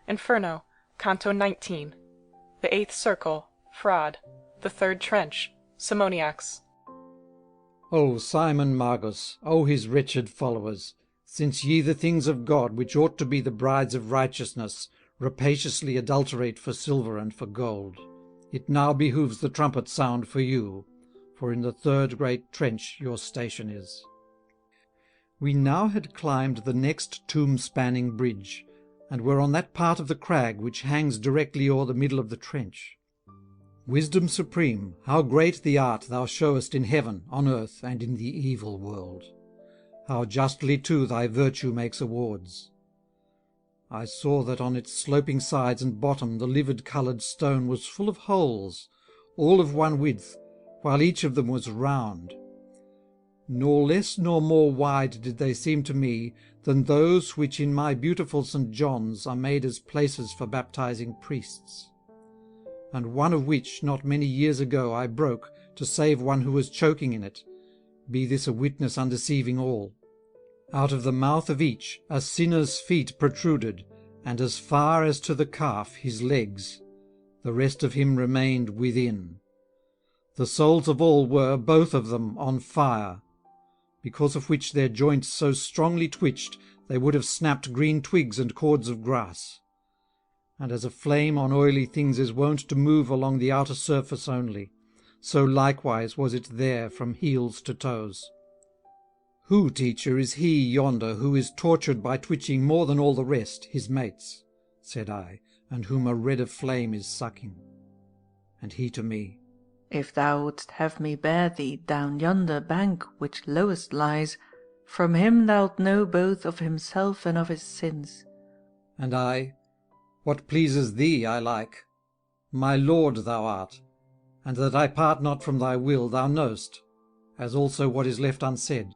Inferno, Canto 19. The eighth circle, fraud. The third trench, simoniacs. O Simon Magus, O his wretched followers, since ye the things of God, which ought to be the brides of righteousness, rapaciously adulterate for silver and for gold, it now behoves the trumpet sound for you, for in the third great trench your station is. We now had climbed the next tomb-spanning bridge, and were on that part of the crag which hangs directly o'er the middle of the trench. Wisdom supreme, how great the art thou showest in heaven, on earth, and in the evil world! How justly too thy virtue makes awards! I saw that on its sloping sides and bottom the livid-coloured stone was full of holes, all of one width, while each of them was round. Nor less nor more wide did they seem to me than those which in my beautiful St. John's are made as places for baptizing priests, and one of which not many years ago I broke to save one who was choking in it, be this a witness undeceiving all. Out of the mouth of each a sinner's feet protruded, and as far as to the calf his legs, the rest of him remained within. The souls of all were, both of them, on fire, because of which their joints so strongly twitched they would have snapped green twigs and cords of grass. And as a flame on oily things is wont to move along the outer surface only, so likewise was it there from heels to toes. Who, teacher, is he yonder who is tortured by twitching more than all the rest, his mates? Said I, and whom a redder flame is sucking. And he to me, If thou wouldst have me bear thee down yonder bank which lowest lies, from him thou'lt know both of himself and of his sins. And I, what pleases thee I like. My lord thou art, and that I part not from thy will thou know'st, as also what is left unsaid.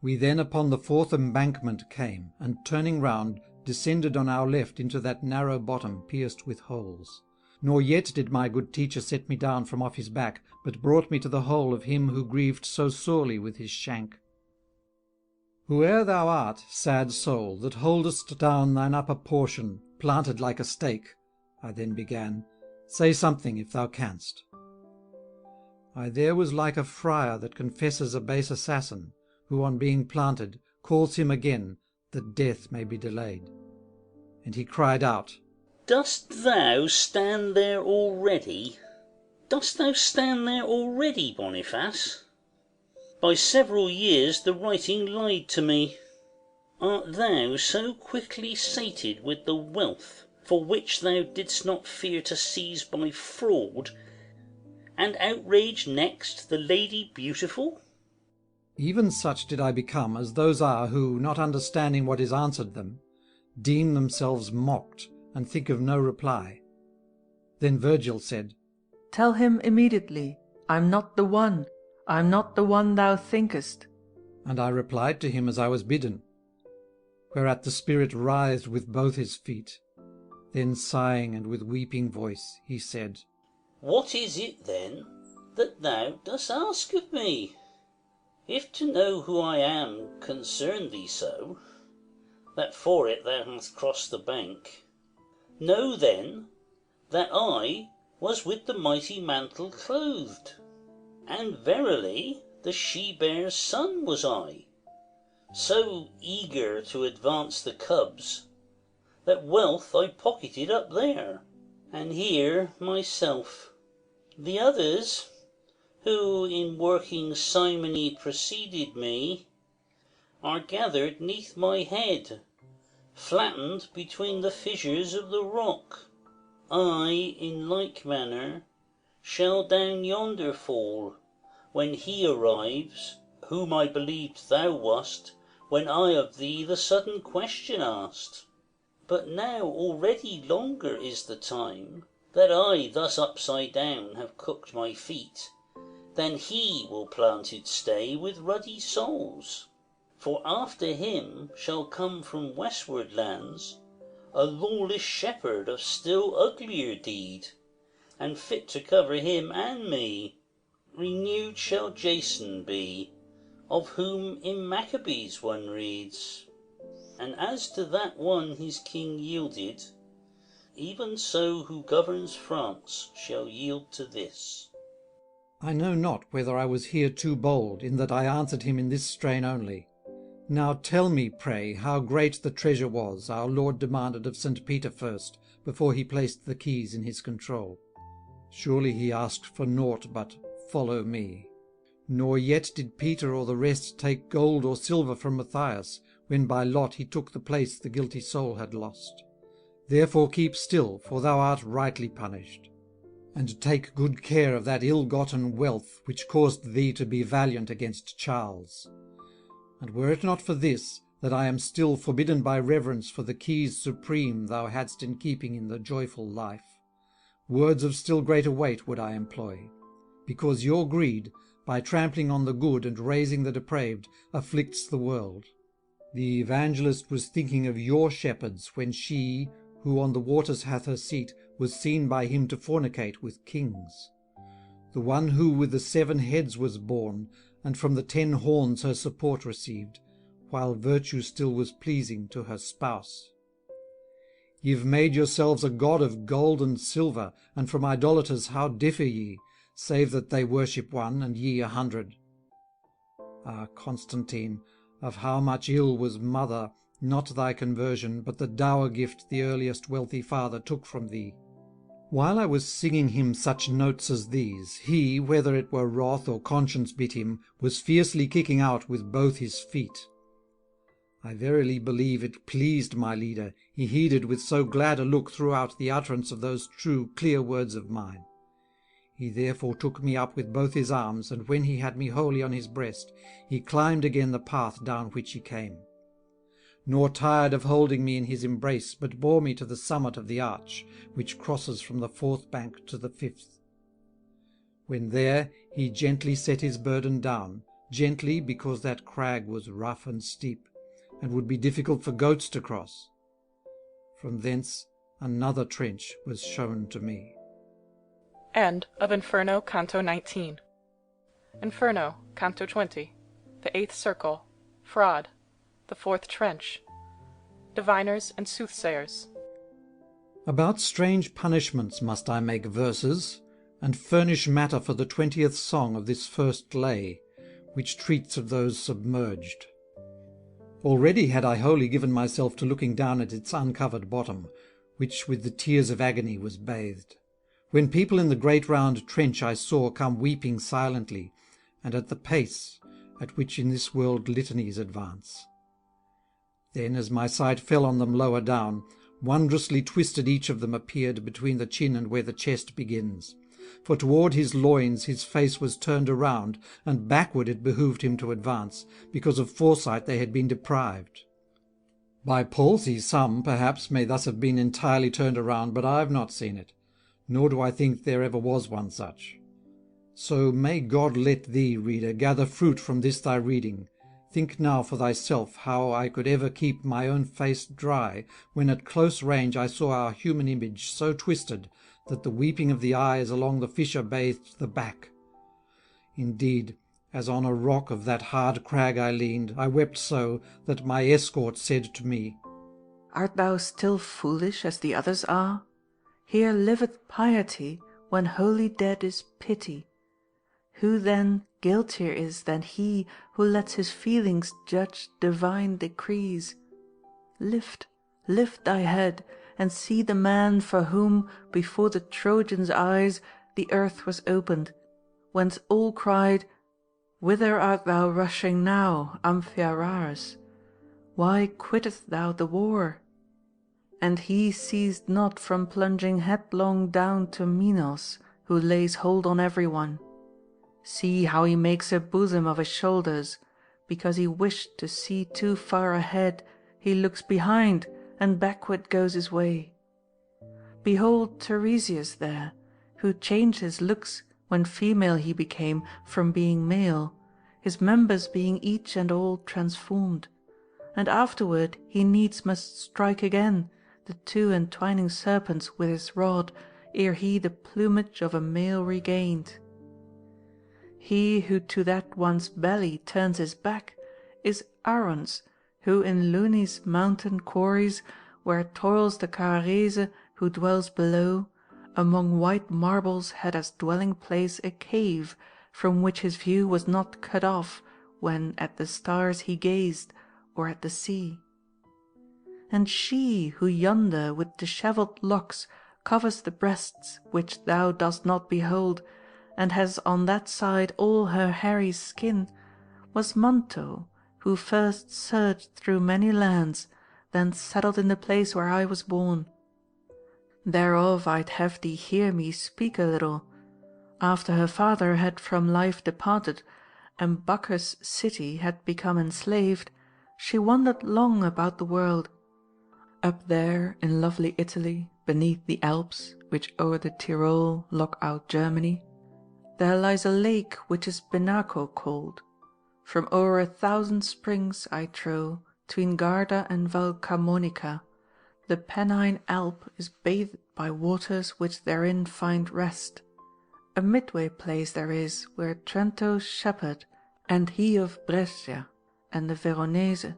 We then upon the fourth embankment came, and turning round, descended on our left into that narrow bottom pierced with holes. Nor yet did my good teacher set me down from off his back, but brought me to the hole of him who grieved so sorely with his shank. Whoe'er thou art, sad soul, that holdest down thine upper portion, planted like a stake, I then began, say something if thou canst. I there was like a friar that confesses a base assassin, who on being planted calls him again, that death may be delayed. And he cried out, Dost thou stand there already? Dost thou stand there already, Boniface? By several years the writing lied to me. Art thou so quickly sated with the wealth for which thou didst not fear to seize by fraud, and outrage next the Lady Beautiful? Even such did I become as those are who, not understanding what is answered them, deem themselves mocked, and think of no reply. Then Virgil said, Tell him immediately, I'm not the one, I'm not the one thou thinkest. And I replied to him as I was bidden. Whereat the spirit writhed with both his feet. Then sighing and with weeping voice, he said, What is it then that thou dost ask of me? If to know who I am concern thee so, that for it thou hast crossed the bank, know then that I was with the mighty mantle clothed, and verily the she-bear's son was I, so eager to advance the cubs, that wealth I pocketed up there, and here myself. The others, who in working simony preceded me, are gathered neath my head, flattened between the fissures of the rock. I, in like manner, shall down yonder fall, when he arrives, whom I believed thou wast, when I of thee the sudden question asked. But now already longer is the time, that I thus upside down have cooked my feet, than he will planted stay with ruddy souls. For after him shall come from westward lands a lawless shepherd of still uglier deed, and fit to cover him and me. Renewed shall Jason be, of whom in Maccabees one reads. And as to that one his king yielded, even so who governs France shall yield to this. I know not whether I was here too bold, in that I answered him in this strain only. Now tell me, pray, how great the treasure was our Lord demanded of St. Peter first, before he placed the keys in his control. Surely he asked for naught but "Follow me." Nor yet did Peter or the rest take gold or silver from Matthias, when by lot he took the place the guilty soul had lost. Therefore keep still, for thou art rightly punished. And take good care of that ill-gotten wealth which caused thee to be valiant against Charles. And were it not for this, that I am still forbidden by reverence for the keys supreme thou hadst in keeping in the joyful life, words of still greater weight would I employ, because your greed, by trampling on the good and raising the depraved, afflicts the world. The evangelist was thinking of your shepherds, when she, who on the waters hath her seat, was seen by him to fornicate with kings. The one who with the 7 heads was born, and from the 10 horns her support received, while virtue still was pleasing to her spouse. Ye've made yourselves a god of gold and silver, and from idolaters how differ ye, save that they worship one, and ye 100. Ah, Constantine, of how much ill was mother, not thy conversion, but the dower gift the earliest wealthy father took from thee. While I was singing him such notes as these, he, whether it were wrath or conscience bit him, was fiercely kicking out with both his feet. I verily believe it pleased my leader, he heeded with so glad a look throughout the utterance of those true, clear words of mine. He therefore took me up with both his arms, and when he had me wholly on his breast, he climbed again the path down which he came, nor tired of holding me in his embrace, but bore me to the summit of the arch, which crosses from the 4th bank to the 5th. When there, he gently set his burden down, gently because that crag was rough and steep, and would be difficult for goats to cross. From thence another trench was shown to me. End of Inferno, Canto 19. Inferno, Canto 20. The 8th Circle. Fraud. The 4th Trench. Diviners and Soothsayers. About strange punishments must I make verses, and furnish matter for the 20th song of this first lay, which treats of those submerged. Already had I wholly given myself to looking down at its uncovered bottom, which with the tears of agony was bathed, when people in the great round trench I saw come weeping silently, and at the pace at which in this world litanies advance. Then, as my sight fell on them lower down, wondrously twisted each of them appeared between the chin and where the chest begins. For toward his loins his face was turned around, and backward it behoved him to advance, because of foresight they had been deprived. By palsy some, perhaps, may thus have been entirely turned around, but I have not seen it, nor do I think there ever was one such. So may God let thee, reader, gather fruit from this thy reading. Think now for thyself how I could ever keep my own face dry, when at close range I saw our human image so twisted that the weeping of the eyes along the fissure bathed the back. Indeed, as on a rock of that hard crag I leaned, I wept so that my escort said to me, Art thou still foolish as the others are? Here liveth piety, when wholly dead is pity. Who then guiltier is than he who lets his feelings judge divine decrees? Lift, lift thy head, and see the man for whom, before the Trojans' eyes, the earth was opened, whence all cried, Whither art thou rushing now, Amphiaraus? Why quittest thou the war? And he ceased not from plunging headlong down to Minos, who lays hold on every one. See how he makes a bosom of his shoulders, because he wished to see too far ahead, he looks behind, and backward goes his way. Behold Tiresias there, who changed his looks when female he became from being male, his members being each and all transformed, and afterward he needs must strike again the 2 entwining serpents with his rod, ere he the plumage of a male regained. He who to that one's belly turns his back is Aruns, who in Luni's mountain quarries, where toils the Carrese, who dwells below, among white marbles had as dwelling place a cave, from which his view was not cut off, when at the stars he gazed, or at the sea. And she, who yonder with dishevelled locks covers the breasts which thou dost not behold, and has on that side all her hairy skin, was Manto, who first searched through many lands, then settled in the place where I was born. Thereof I'd have thee hear me speak a little. After her father had from life departed, and Bacchus' city had become enslaved, she wandered long about the world. Up there in lovely Italy, beneath the Alps, which o'er the Tyrol lock out Germany, there lies a lake which is Benaco called. From o'er 1,000 springs, I trow, 'tween Garda and Valcamonica, the Pennine Alp is bathed by waters which therein find rest. A midway place there is where Trento's shepherd, and he of Brescia, and the Veronese,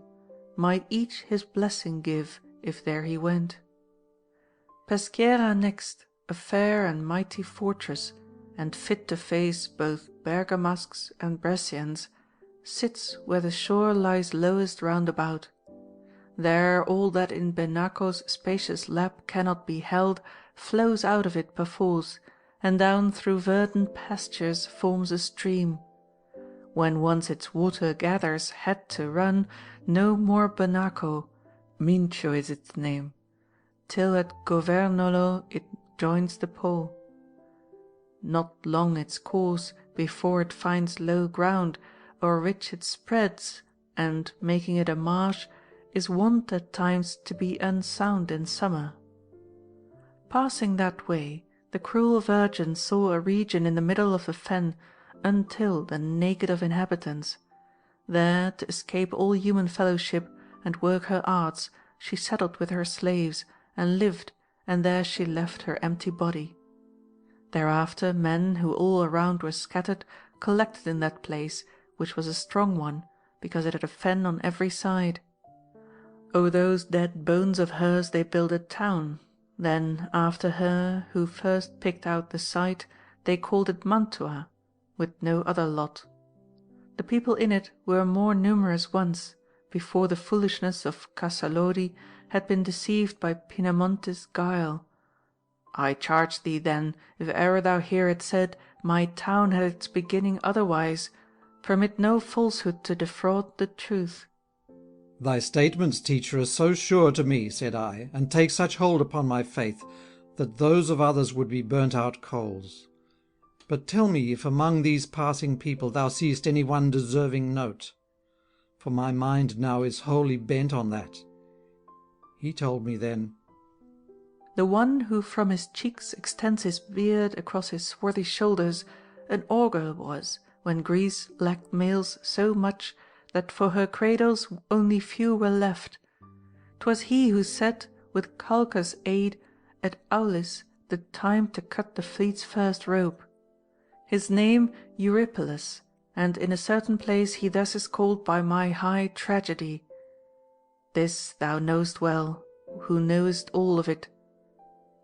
might each his blessing give, if there he went. Peschiera next, a fair and mighty fortress, and fit to face both Bergamasques and Brescians, sits where the shore lies lowest round about. There all that in Benaco's spacious lap cannot be held flows out of it perforce, and down through verdant pastures forms a stream. When once its water gathers head to run, no more Benaco, Mincio is its name, till at Governolo it joins the Po. Not long its course before it finds low ground, o'er which it spreads, and, making it a marsh, is wont at times to be unsound in summer. Passing that way, the cruel Virgin saw a region in the middle of the fen, untilled and naked of inhabitants. There, to escape all human fellowship and work her arts, she settled with her slaves, and lived, and there she left her empty body. Thereafter men, who all around were scattered, collected in that place, which was a strong one, because it had a fen on every side. O those dead bones of hers they built a town, then after her, who first picked out the site, they called it Mantua, with no other lot. The people in it were more numerous once, before the foolishness of Casalodi had been deceived by Pinamonte's guile. I charge thee then, if e'er thou hear it said, my town had its beginning otherwise, permit no falsehood to defraud the truth. Thy statements, teacher, are so sure to me, said I, and take such hold upon my faith, that those of others would be burnt out coals. But tell me if among these passing people thou seest any one deserving note, for my mind now is wholly bent on that. He told me then, the one who from his cheeks extends his beard across his swarthy shoulders, an augur was, when Greece lacked males so much that for her cradles only few were left. 'Twas he who set, with Calchas' aid, at Aulis the time to cut the fleet's first rope. His name Eurypylus, and in a certain place he thus is called by my high tragedy. This thou knowest well, who knowest all of it.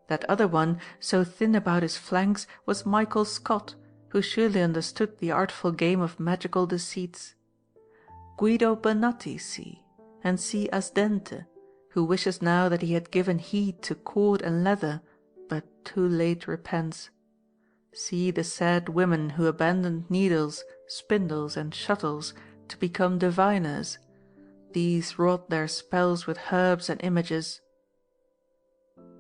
That other one, so thin about his flanks, was Michael Scott, who surely understood the artful game of magical deceits. Guido Bonatti see, and see Asdente, who wishes now that he had given heed to cord and leather, but too late repents. See the sad women who abandoned needles, spindles, and shuttles to become diviners. These wrought their spells with herbs and images.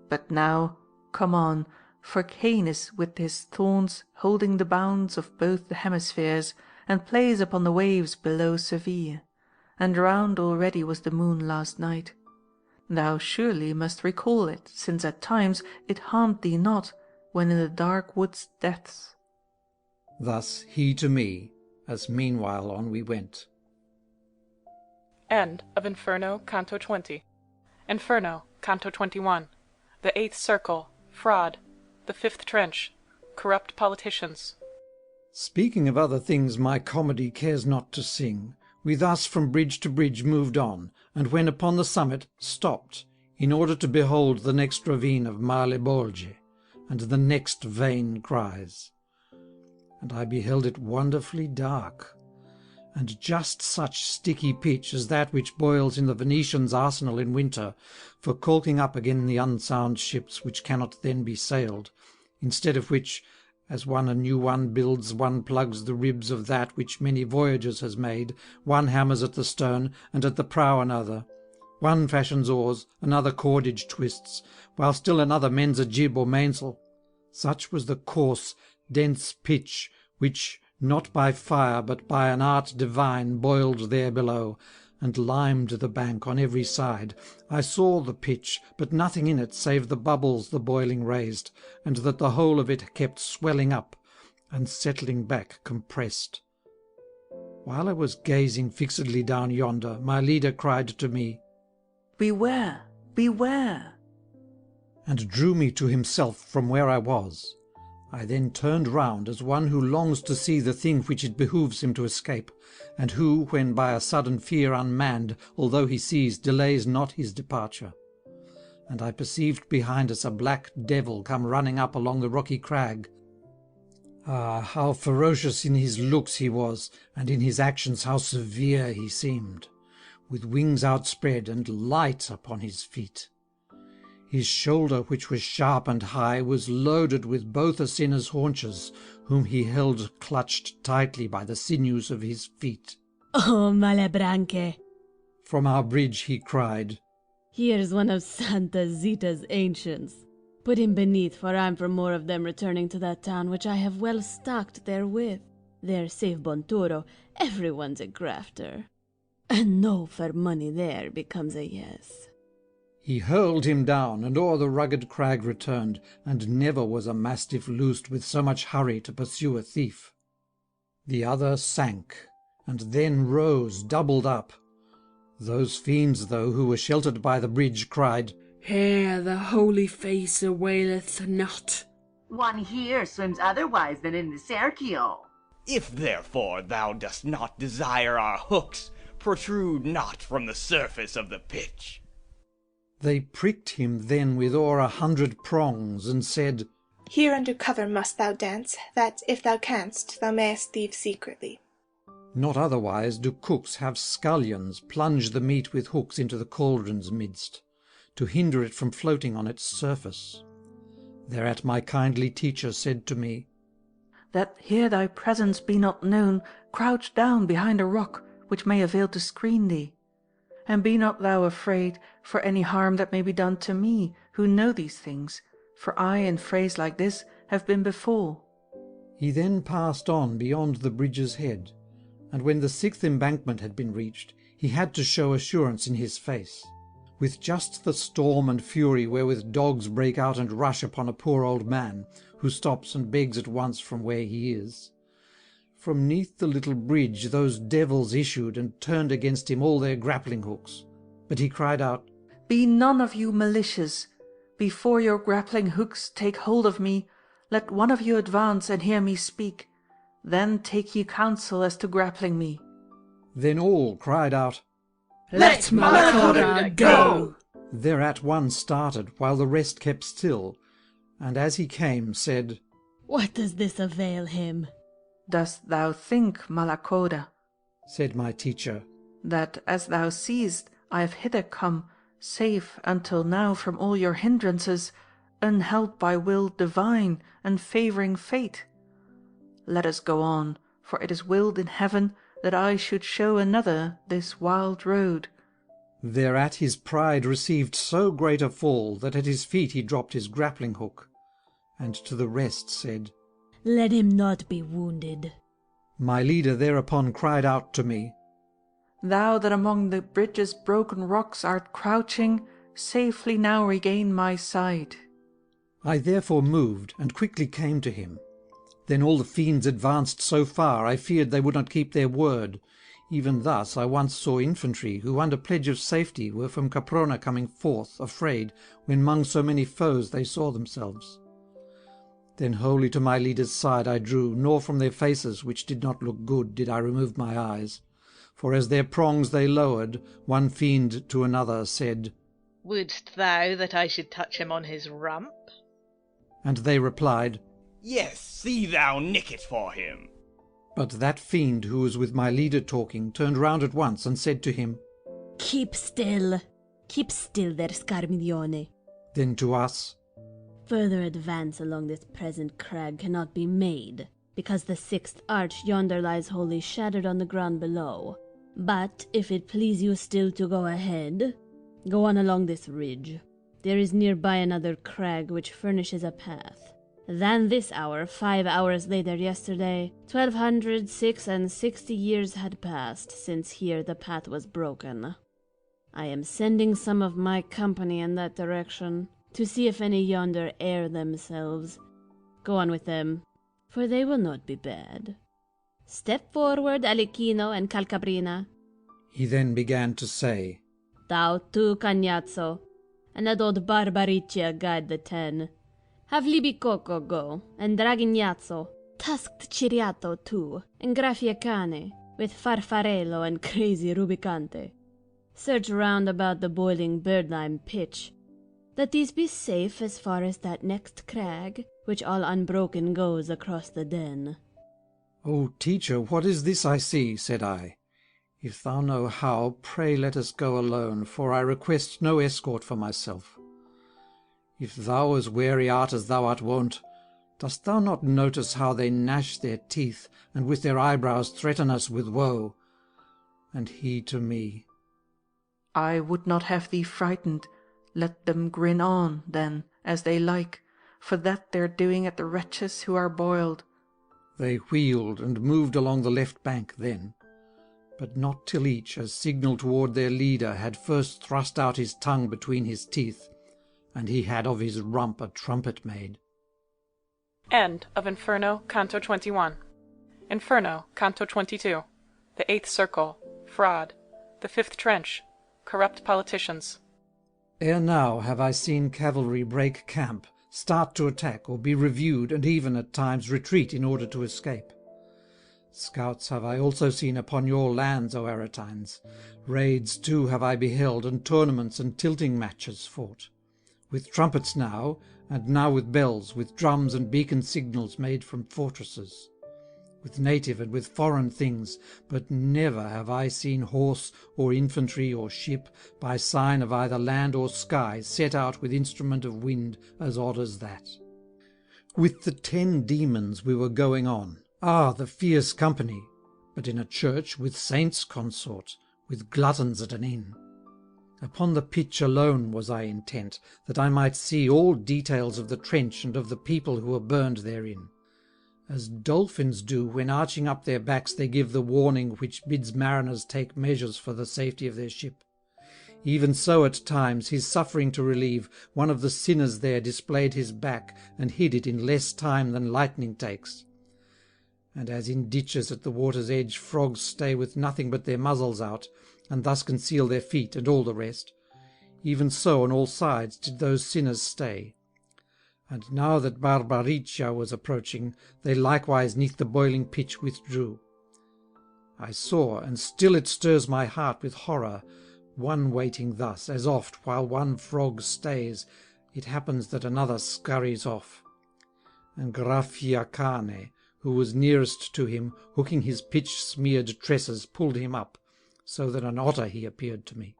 But now, come on, for Cain is with his thorns holding the bounds of both the hemispheres, and plays upon the waves below Seville, and round already was the moon last night. Thou surely must recall it, since at times it harmed thee not, when in the dark wood's depths. Thus he to me, as meanwhile on we went. End of Inferno, Canto 20. Inferno, Canto 21. The 8th Circle, Fraud. The 5th Trench, Corrupt Politicians. Speaking of other things my comedy cares not to sing, we thus from bridge to bridge moved on, and when upon the summit, stopped, in order to behold the next ravine of Malebolge, and the next vain cries. And I beheld it wonderfully dark, and just such sticky pitch as that which boils in the Venetian's arsenal in winter, for caulking up again the unsound ships which cannot then be sailed, instead of which, as one a new one builds, one plugs the ribs of that which many voyages has made, one hammers at the stern, and at the prow another, one fashions oars, another cordage twists, while still another mends a jib or mainsail. Such was the coarse, dense pitch, which, not by fire, but by an art divine, boiled there below, and limed the bank on every side. I saw the pitch, but nothing in it save the bubbles the boiling raised, and that the whole of it kept swelling up, and settling back compressed. While I was gazing fixedly down yonder, my leader cried to me, "Beware, beware!" and drew me to himself from where I was. I then turned round as one who longs to see the thing which it behooves him to escape, and who, when by a sudden fear unmanned, although he sees, delays not his departure. And I perceived behind us a black devil come running up along the rocky crag. Ah, how ferocious in his looks he was, and in his actions how severe he seemed, with wings outspread and light upon his feet. His shoulder, which was sharp and high, was loaded with both a sinner's haunches, whom he held clutched tightly by the sinews of his feet. "Oh, Malebranche!" From our bridge he cried, "Here's one of Santa Zita's ancients. Put him beneath, for I'm for more of them returning to that town which I have well stocked therewith. There, save Bonturo, everyone's a grafter. And no for money there becomes a yes." He hurled him down, and o'er the rugged crag returned, and never was a mastiff loosed with so much hurry to pursue a thief. The other sank, and then rose doubled up. Those fiends, though, who were sheltered by the bridge, cried, "Here the holy face awaileth not." One here swims otherwise than in the Sergio. If therefore thou dost not desire our hooks, protrude not from the surface of the pitch. They pricked him then with o'er 100 prongs, and said, "Here under cover must thou dance, that, if thou canst, thou mayest thieve secretly." Not otherwise do cooks have scullions plunge the meat with hooks into the cauldron's midst, to hinder it from floating on its surface. Thereat my kindly teacher said to me, "That here thy presence be not known, crouch down behind a rock, which may avail to screen thee. And be not thou afraid for any harm that may be done to me, who know these things, for I in phrase like this have been before." He then passed on beyond the bridge's head, and when the 6th embankment had been reached, he had to show assurance in his face, with just the storm and fury wherewith dogs break out and rush upon a poor old man, who stops and begs at once from where he is. From neath the little bridge those devils issued, and turned against him all their grappling hooks. But he cried out, "Be none of you malicious. Before your grappling hooks take hold of me, let one of you advance and hear me speak. Then take ye counsel as to grappling me." Then all cried out, "Let Malacoda go!" Thereat one started, while the rest kept still, and as he came said, "What does this avail him?" "Dost thou think, Malacoda," said my teacher, "that, as thou seest, I have hither come, safe until now from all your hindrances, unhelped by will divine and favouring fate? Let us go on, for it is willed in heaven that I should show another this wild road." Thereat his pride received so great a fall, that at his feet he dropped his grappling hook, and to the rest said, "Let him not be wounded." My leader thereupon cried out to me, "Thou that among the bridge's broken rocks art crouching, safely now regain my side." I therefore moved, and quickly came to him. Then all the fiends advanced so far, I feared they would not keep their word. Even thus I once saw infantry, who under pledge of safety were from Caprona coming forth, afraid, when 'mong so many foes they saw themselves. Then wholly to my leader's side I drew, nor from their faces, which did not look good, did I remove my eyes. For as their prongs they lowered, one fiend to another said, Wouldst thou that I should touch him on his rump? And they replied, Yes, see thou nick it for him. But that fiend who was with my leader talking turned round at once and said to him, Keep still there, Scarmiglione. Then to us, Further advance along this present crag cannot be made, because the sixth arch yonder lies wholly shattered on the ground below. But if it please you still to go ahead, go on along this ridge. There is nearby another crag which furnishes a path. Than this hour, 5 hours later yesterday, 1260 years had passed since here the path was broken. I am sending some of my company in that direction, to see if any yonder air themselves. Go on with them, for they will not be bad. Step forward, Alicchino and Calcabrina. He then began to say, Thou too, Cagnazzo, and let old Barbariccia guide the 10. Have Libicoco go, and Dragignazzo, tusked Ciriato too, and Graffiacane, with Farfarello and crazy Rubicante. Search round about the boiling birdlime pitch. Let these be safe as far as that next crag, which all unbroken goes across the den. O teacher, what is this I see? Said I. If thou know how, pray let us go alone, for I request no escort for myself. If thou as wary art as thou art wont, dost thou not notice how they gnash their teeth, and with their eyebrows threaten us with woe? And he to me, I would not have thee frightened. Let them grin on, then, as they like, for that they're doing at the wretches who are boiled. They wheeled and moved along the left bank then, but not till each, as signal toward their leader, had first thrust out his tongue between his teeth, and he had of his rump a trumpet made. End of Inferno, Canto 21. Inferno, Canto 22. The Eighth Circle. Fraud. The Fifth Trench. Corrupt politicians. Ere now have I seen cavalry break camp, start to attack, or be reviewed, and even at times retreat in order to escape. Scouts have I also seen upon your lands, O Aretines. Raids too have I beheld, and tournaments and tilting matches fought. With trumpets now, and now with bells, with drums and beacon signals made from fortresses. With native and with foreign things, but never have I seen horse or infantry or ship, by sign of either land or sky, set out with instrument of wind as odd as that. With the 10 demons we were going on, the fierce company, but in a church with saints consort, with gluttons at an inn. Upon the pitch alone was I intent, that I might see all details of the trench and of the people who were burned therein. As dolphins do when arching up their backs they give the warning which bids mariners take measures for the safety of their ship. Even so at times, his suffering to relieve, one of the sinners there displayed his back, and hid it in less time than lightning takes. And as in ditches at the water's edge frogs stay with nothing but their muzzles out, and thus conceal their feet and all the rest, even so on all sides did those sinners stay. And now that Barbariccia was approaching, they likewise neath the boiling pitch withdrew. I saw, and still it stirs my heart with horror, one waiting thus, as oft, while one frog stays, it happens that another scurries off. And Graffiacane, who was nearest to him, hooking his pitch-smeared tresses, pulled him up, so that an otter he appeared to me.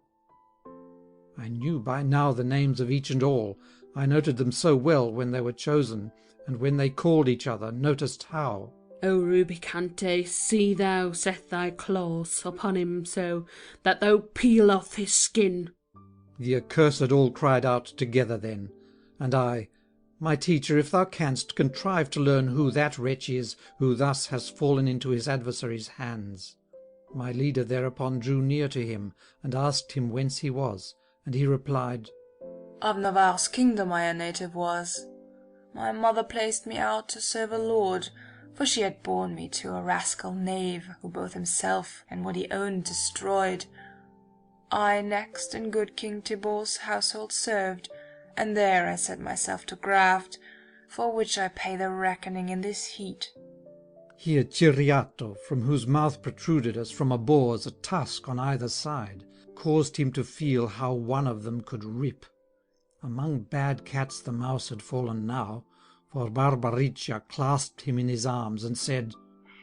I knew by now the names of each and all. I noted them so well when they were chosen, and when they called each other, noticed how. O Rubicante, see thou set thy claws upon him so, that thou peel off his skin. The accursed all cried out together then, and I, My teacher, if thou canst, contrive to learn who that wretch is, who thus has fallen into his adversary's hands. My leader thereupon drew near to him, and asked him whence he was, and he replied, Of Navarre's kingdom I a native was. My mother placed me out to serve a lord, for she had borne me to a rascal knave, who both himself and what he owned destroyed. I next in good King Thibault's household served, and there I set myself to graft, for which I pay the reckoning in this heat. Here Ciriato, from whose mouth protruded as from a boar's a tusk on either side, caused him to feel how one of them could rip. Among bad cats the mouse had fallen now, for Barbariccia clasped him in his arms and said,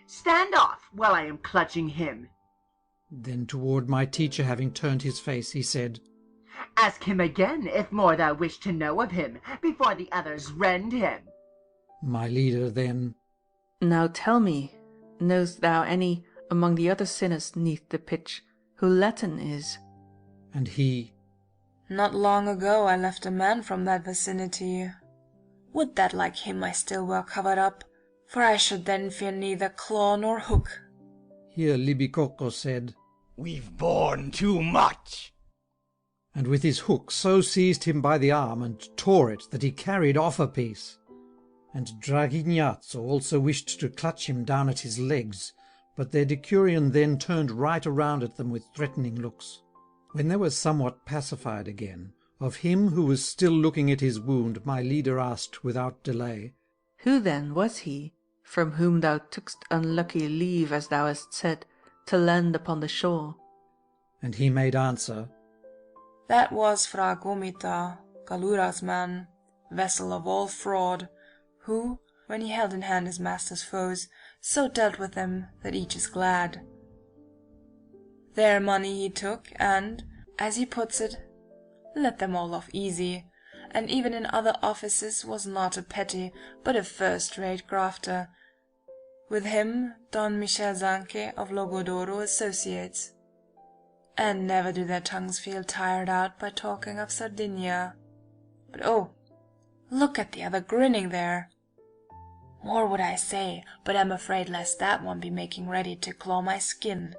"Stand off, while I am clutching him." Then toward my teacher having turned his face, he said, "Ask him again, if more thou wish to know of him, before the others rend him." My leader then, Now tell me, knowest thou any among the other sinners neath the pitch, who Latin is? and he, Not long ago I left a man from that vicinity. Would that like him I still were covered up, for I should then fear neither claw nor hook. Here Libicoco said, We've borne too much. and with his hook so seized him by the arm and tore it that he carried off a piece. And Dragignazzo also wished to clutch him down at his legs, but their decurion then turned right around at them with threatening looks. When they were somewhat pacified again, of him who was still looking at his wound my leader asked without delay, Who then was he, from whom thou tookst unlucky leave, as thou hast said, to land upon the shore? and he made answer, That was Fra Gomita, Galura's man, vessel of all fraud, who, when he held in hand his master's foes, so dealt with them that each is glad. Their money he took, and, as he puts it, let them all off easy, and even in other offices was not a petty, but a first-rate grafter. With him Don Michel Zanche of Logodoro associates. And never do their tongues feel tired out by talking of Sardinia. But oh, look at the other grinning there. More would I say, but am afraid lest that one be making ready to claw my skin.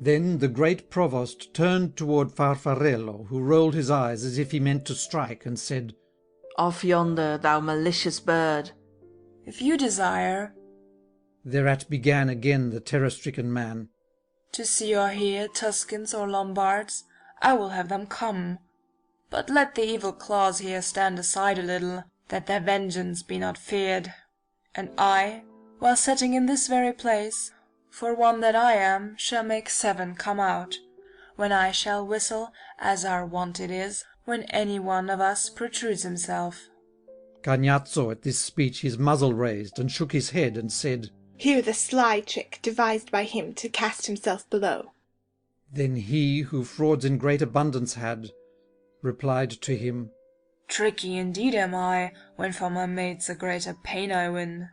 Then the great provost turned toward Farfarello, who rolled his eyes as if he meant to strike, and said, Off yonder, thou malicious bird. If you desire, thereat began again the terror-stricken man, to see or hear Tuscans or Lombards, I will have them come. But let the evil claws here stand aside a little, that their vengeance be not feared. And I, while sitting in this very place, for one that I am, shall make 7 come out, when I shall whistle, as our wont it is, when any one of us protrudes himself. Cagnazzo at this speech his muzzle raised, and shook his head, and said, Hear the sly trick devised by him to cast himself below. Then he, who frauds in great abundance had, replied to him, Tricky indeed am I, when for my mates a greater pain I win.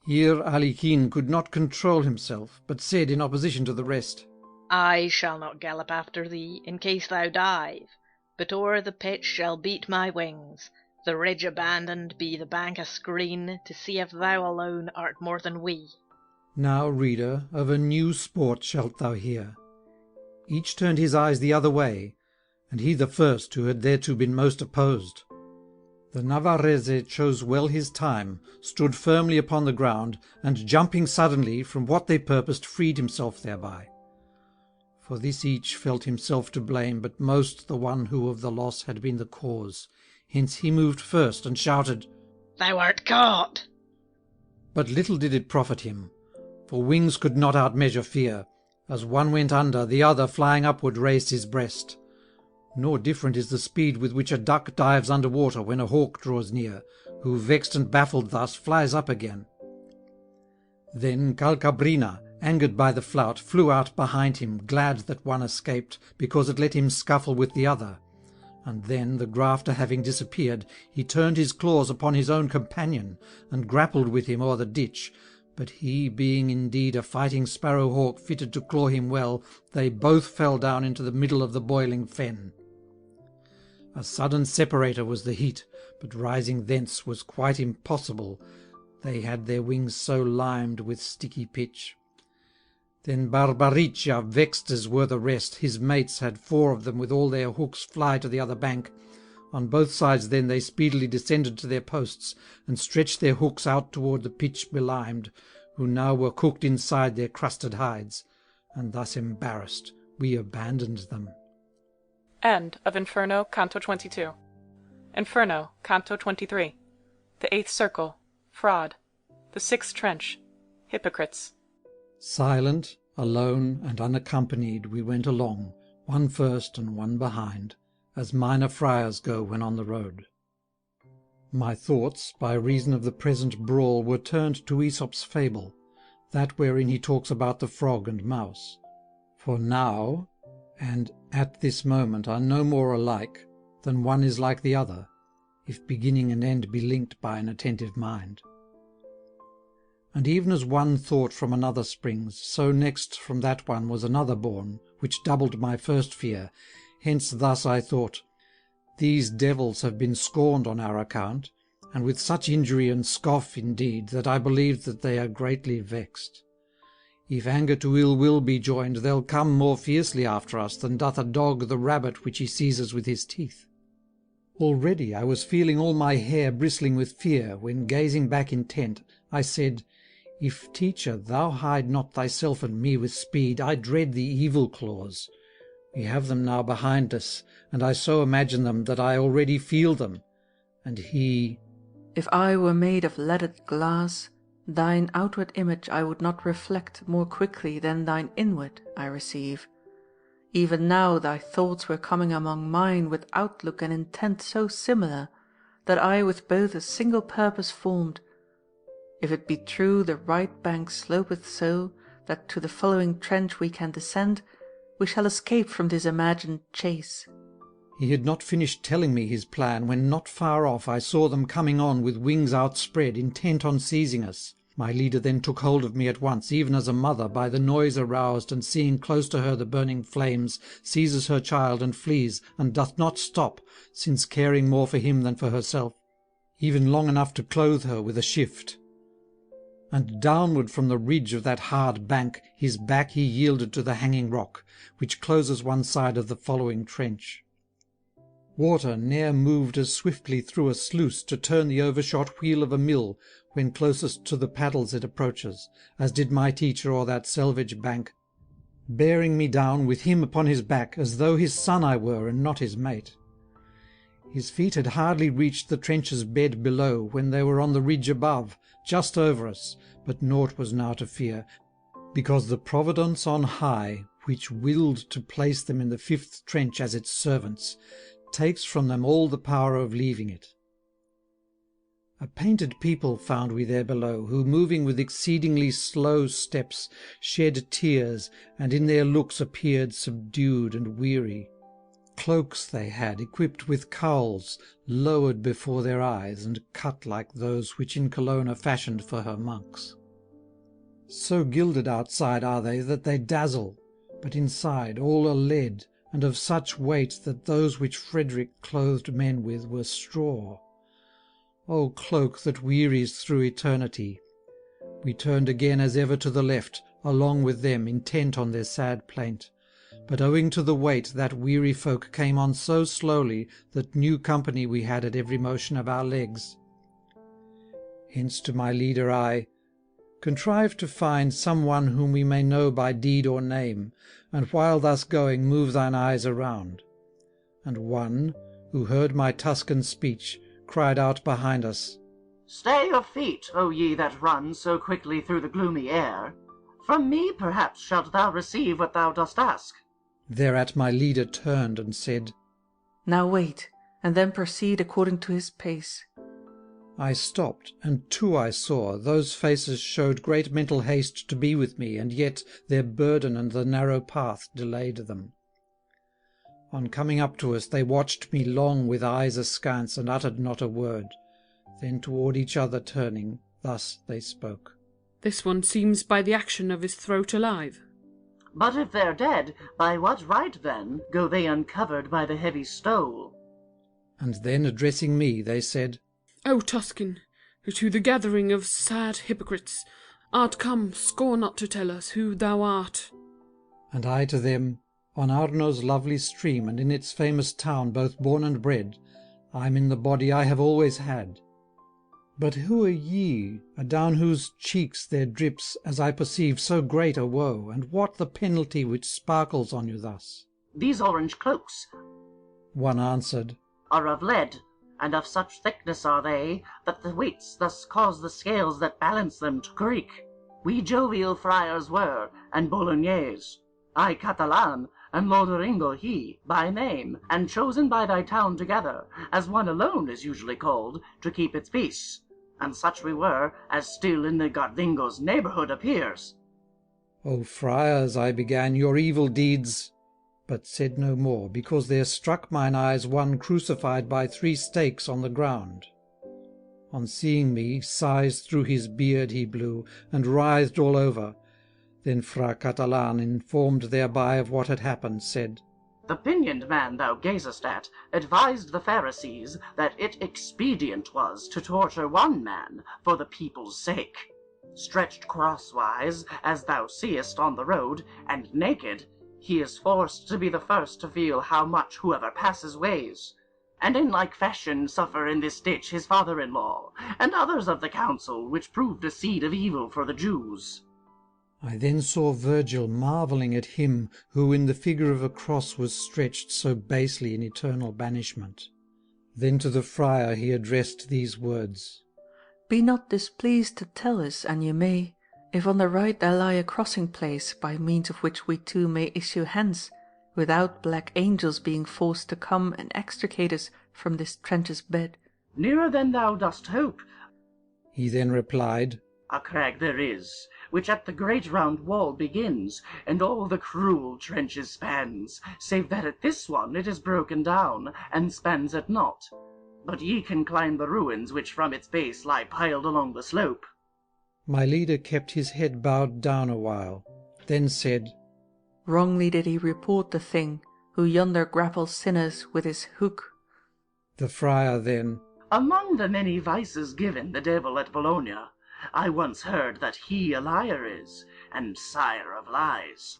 Here Alichin could not control himself, but said in opposition to the rest, I shall not gallop after thee, in case thou dive, but o'er the pitch shall beat my wings, the ridge abandoned be the bank a screen, to see if thou alone art more than we. Now, reader, of a new sport shalt thou hear. Each turned his eyes the other way, and he the first who had thereto been most opposed. The Navarrese chose well his time, stood firmly upon the ground, and jumping suddenly, from what they purposed, freed himself thereby. For this each felt himself to blame, but most the one who of the loss had been the cause. Hence he moved first, and shouted, Thou art caught! But little did it profit him, for wings could not outmeasure fear. As one went under, the other flying upward raised his breast. Nor different is the speed with which a duck dives under water when a hawk draws near, who, vexed and baffled thus, flies up again. Then Calcabrina, angered by the flout, flew out behind him, glad that one escaped, because it let him scuffle with the other. And then, the grafter having disappeared, he turned his claws upon his own companion, and grappled with him o'er the ditch. But he, being indeed a fighting sparrow-hawk fitted to claw him well, they both fell down into the middle of the boiling fen. A sudden separator was the heat, but rising thence was quite impossible, they had their wings so limed with sticky pitch. Then Barbariccia, vexed as were the rest, his mates had 4 of them with all their hooks fly to the other bank. On both sides then they speedily descended to their posts, and stretched their hooks out toward the pitch belimed, who now were cooked inside their crusted hides, and thus embarrassed we abandoned them. End of Inferno, Canto 22. Inferno, Canto 23. The 8th Circle, Fraud. The 6th Trench, Hypocrites. Silent, alone, and unaccompanied we went along, one first and one behind, as minor friars go when on the road. My thoughts, by reason of the present brawl, were turned to Aesop's fable, that wherein he talks about the frog and mouse. For now, and at this moment, are no more alike than one is like the other, if beginning and end be linked by an attentive mind. And even as one thought from another springs, so next from that one was another born, which doubled my first fear. Hence thus I thought, these devils have been scorned on our account, and with such injury and scoff indeed, that I believe that they are greatly vexed. If anger to ill will be joined, they'll come more fiercely after us than doth a dog the rabbit which he seizes with his teeth. Already I was feeling all my hair bristling with fear, when gazing back intent, I said, If, teacher, thou hide not thyself and me with speed, I dread the evil claws. We have them now behind us, and I so imagine them that I already feel them. And he... If I were made of leaded glass, thine outward image I would not reflect more quickly than thine inward I receive. Even now thy thoughts were coming among mine with outlook and intent so similar, that I with both a single purpose formed. If it be true the right bank slopeth so, that to the following trench we can descend, we shall escape from this imagined chase. He had not finished telling me his plan, when not far off I saw them coming on with wings outspread, intent on seizing us. My leader then took hold of me at once, even as a mother, by the noise aroused, and seeing close to her the burning flames, seizes her child and flees, and doth not stop, since caring more for him than for herself, even long enough to clothe her with a shift. And downward from the ridge of that hard bank, his back he yielded to the hanging rock, which closes one side of the following trench. Water ne'er moved as swiftly through a sluice to turn the overshot wheel of a mill, when closest to the paddles it approaches, as did my teacher o'er that selvage bank, bearing me down with him upon his back, as though his son I were and not his mate. His feet had hardly reached the trench's bed below, when they were on the ridge above, just over us, but naught was now to fear, because the Providence on high, which willed to place them in the fifth trench as its servants, takes from them all the power of leaving it. A painted people found we there below, who, moving with exceedingly slow steps, shed tears, and in their looks appeared subdued and weary. Cloaks they had, equipped with cowls, lowered before their eyes, and cut like those which in Colonna fashioned for her monks. So gilded outside are they that they dazzle, but inside all are lead, and of such weight that those which Frederick clothed men with were straw. O cloak that wearies through eternity! We turned again as ever to the left, along with them, intent on their sad plaint. But owing to the weight, that weary folk came on so slowly that new company we had at every motion of our legs. Hence to my leader I, contrive to find some one whom we may know by deed or name, and while thus going move thine eyes around. And one, who heard my Tuscan speech, cried out behind us, Stay your feet, O ye that run so quickly through the gloomy air. From me perhaps shalt thou receive what thou dost ask. Thereat my leader turned and said, Now wait, and then proceed according to his pace. I stopped, and two I saw, those faces showed great mental haste to be with me, and yet their burden and the narrow path delayed them. On coming up to us they watched me long with eyes askance, and uttered not a word. Then toward each other turning, thus they spoke. This one seems by the action of his throat alive. But if they're dead, by what right, then, go they uncovered by the heavy stole? And then, addressing me, they said, O Tuscan, who to the gathering of sad hypocrites art come, scorn not to tell us who thou art. And I to them, on Arno's lovely stream, and in its famous town both born and bred, I'm in the body I have always had. But who are ye, adown whose cheeks there drips, as I perceive, so great a woe, and what the penalty which sparkles on you thus? These orange cloaks, one answered, are of lead, and of such thickness are they, that the weights thus cause the scales that balance them to creak. We jovial friars were, and Bolognese, I Catalan, and Lodoringo he, by name, and chosen by thy town together, as one alone is usually called, to keep its peace. And such we were, as still in the Gardingo's neighbourhood appears. O friars, I began, your evil deeds, but said no more, because there struck mine eyes one crucified by 3 stakes on the ground. On seeing me, sighs through his beard he blew, and writhed all over. Then Fra Catalan, informed thereby of what had happened, said, The pinioned man thou gazest at advised the Pharisees that it expedient was to torture one man for the people's sake. Stretched crosswise, as thou seest on the road, and naked, he is forced to be the first to feel how much whoever passes weighs. And in like fashion suffer in this ditch his father-in-law, and others of the council, which proved a seed of evil for the Jews. I then saw Virgil marvelling at him who in the figure of a cross was stretched so basely in eternal banishment. Then to the friar he addressed these words. Be not displeased to tell us, an ye may, if on the right there lie a crossing place, by means of which we two may issue hence, without black angels being forced to come and extricate us from this trench's bed. Nearer than thou dost hope, He then replied, a crag there is, which at the great round wall begins, and all the cruel trenches spans, save that at this one it is broken down, and spans at naught. But ye can climb the ruins which from its base lie piled along the slope. My leader kept his head bowed down a while, then said, Wrongly did he report the thing, who yonder grapples sinners with his hook. The friar then, Among the many vices given the devil at Bologna, I once heard that he a liar is, and sire of lies.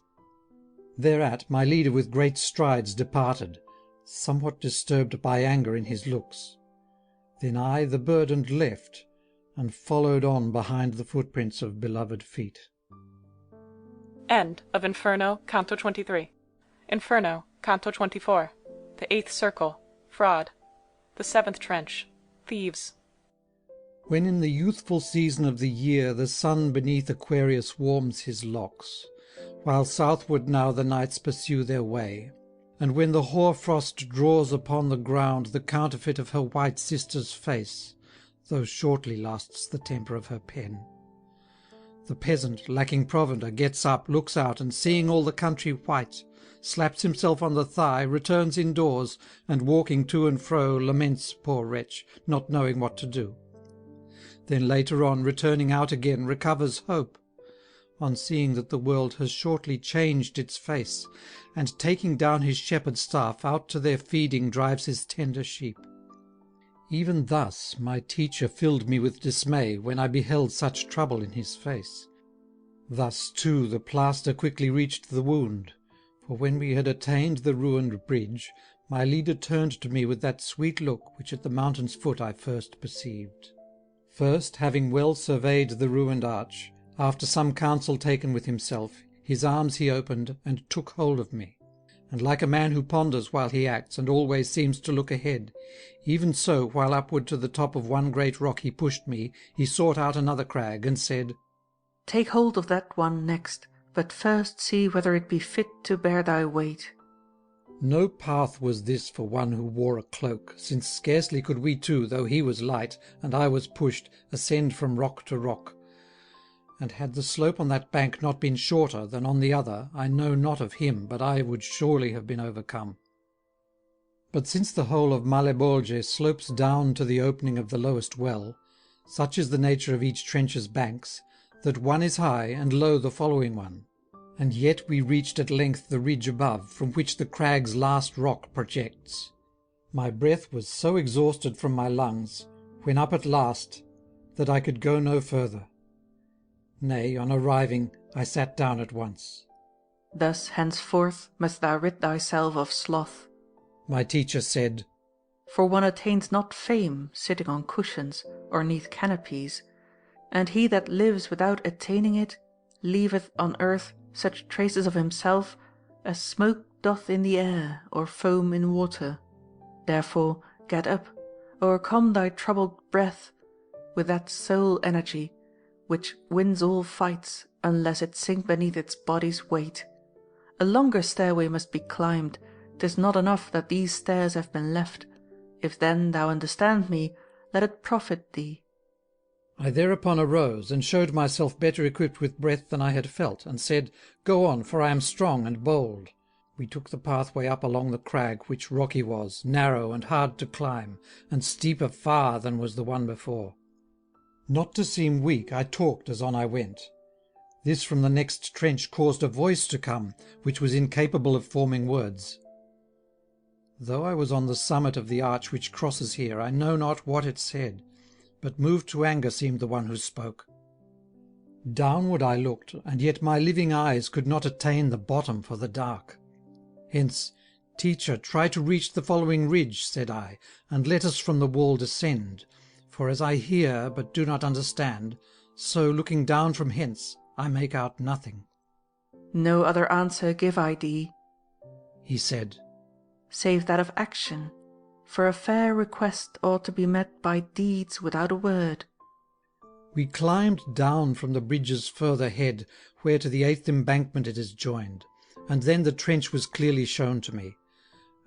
Thereat my leader with great strides departed, somewhat disturbed by anger in his looks. Then I the burdened left, and followed on behind the footprints of beloved feet. End of Inferno, Canto 23. Inferno, Canto 24. The 8th Circle, Fraud. The 7th Trench, Thieves. When in the youthful season of the year the sun beneath Aquarius warms his locks, while southward now the nights pursue their way, and when the hoar-frost draws upon the ground the counterfeit of her white sister's face, though shortly lasts the temper of her pen, the peasant, lacking provender, gets up, looks out, and seeing all the country white, slaps himself on the thigh, returns indoors, and walking to and fro laments, poor wretch, not knowing what to do. Then later on, returning out again, recovers hope, on seeing that the world has shortly changed its face, and taking down his shepherd's staff, out to their feeding drives his tender sheep. Even thus my teacher filled me with dismay when I beheld such trouble in his face. Thus too the plaster quickly reached the wound, for when we had attained the ruined bridge, my leader turned to me with that sweet look which at the mountain's foot I first perceived. First, having well surveyed the ruined arch, after some counsel taken with himself, his arms he opened, and took hold of me. And like a man who ponders while he acts, and always seems to look ahead, even so, while upward to the top of one great rock he pushed me, he sought out another crag, and said, Take hold of that one next, but first see whether it be fit to bear thy weight. No path was this for one who wore a cloak, since scarcely could we two, though he was light, and I was pushed, ascend from rock to rock. And had the slope on that bank not been shorter than on the other, I know not of him, but I would surely have been overcome. But since the whole of Malebolge slopes down to the opening of the lowest well, such is the nature of each trench's banks, that one is high and low the following one. And yet we reached at length the ridge above, from which the crag's last rock projects. My breath was so exhausted from my lungs, when up at last, that I could go no further. Nay, on arriving, I sat down at once. Thus henceforth must thou rid thyself of sloth. My teacher said, For one attains not fame sitting on cushions or neath canopies, and he that lives without attaining it leaveth on earth such traces of himself as smoke doth in the air or foam in water. Therefore get up, o'ercome thy troubled breath with that soul energy which wins all fights unless it sink beneath its body's weight, A longer stairway must be climbed. 'Tis not enough that these stairs have been left. If then thou understand me, let it profit thee. I thereupon arose, and showed myself better equipped with breath than I had felt, and said, Go on, for I am strong and bold. We took the pathway up along the crag, which rocky was, narrow and hard to climb, and steeper far than was the one before. Not to seem weak, I talked as on I went. This from the next trench caused a voice to come, which was incapable of forming words. Though I was on the summit of the arch which crosses here, I know not what it said, but moved to anger seemed the one who spoke. Downward I looked, and yet my living eyes could not attain the bottom for the dark. Hence, Teacher, try to reach the following ridge, said I, and let us from the wall descend, for as I hear but do not understand, so looking down from hence I make out nothing. No other answer give I thee, he said, save that of action, for a fair request ought to be met by deeds without a word. We climbed down from the bridge's further head, where to the 8th embankment it is joined, and then the trench was clearly shown to me,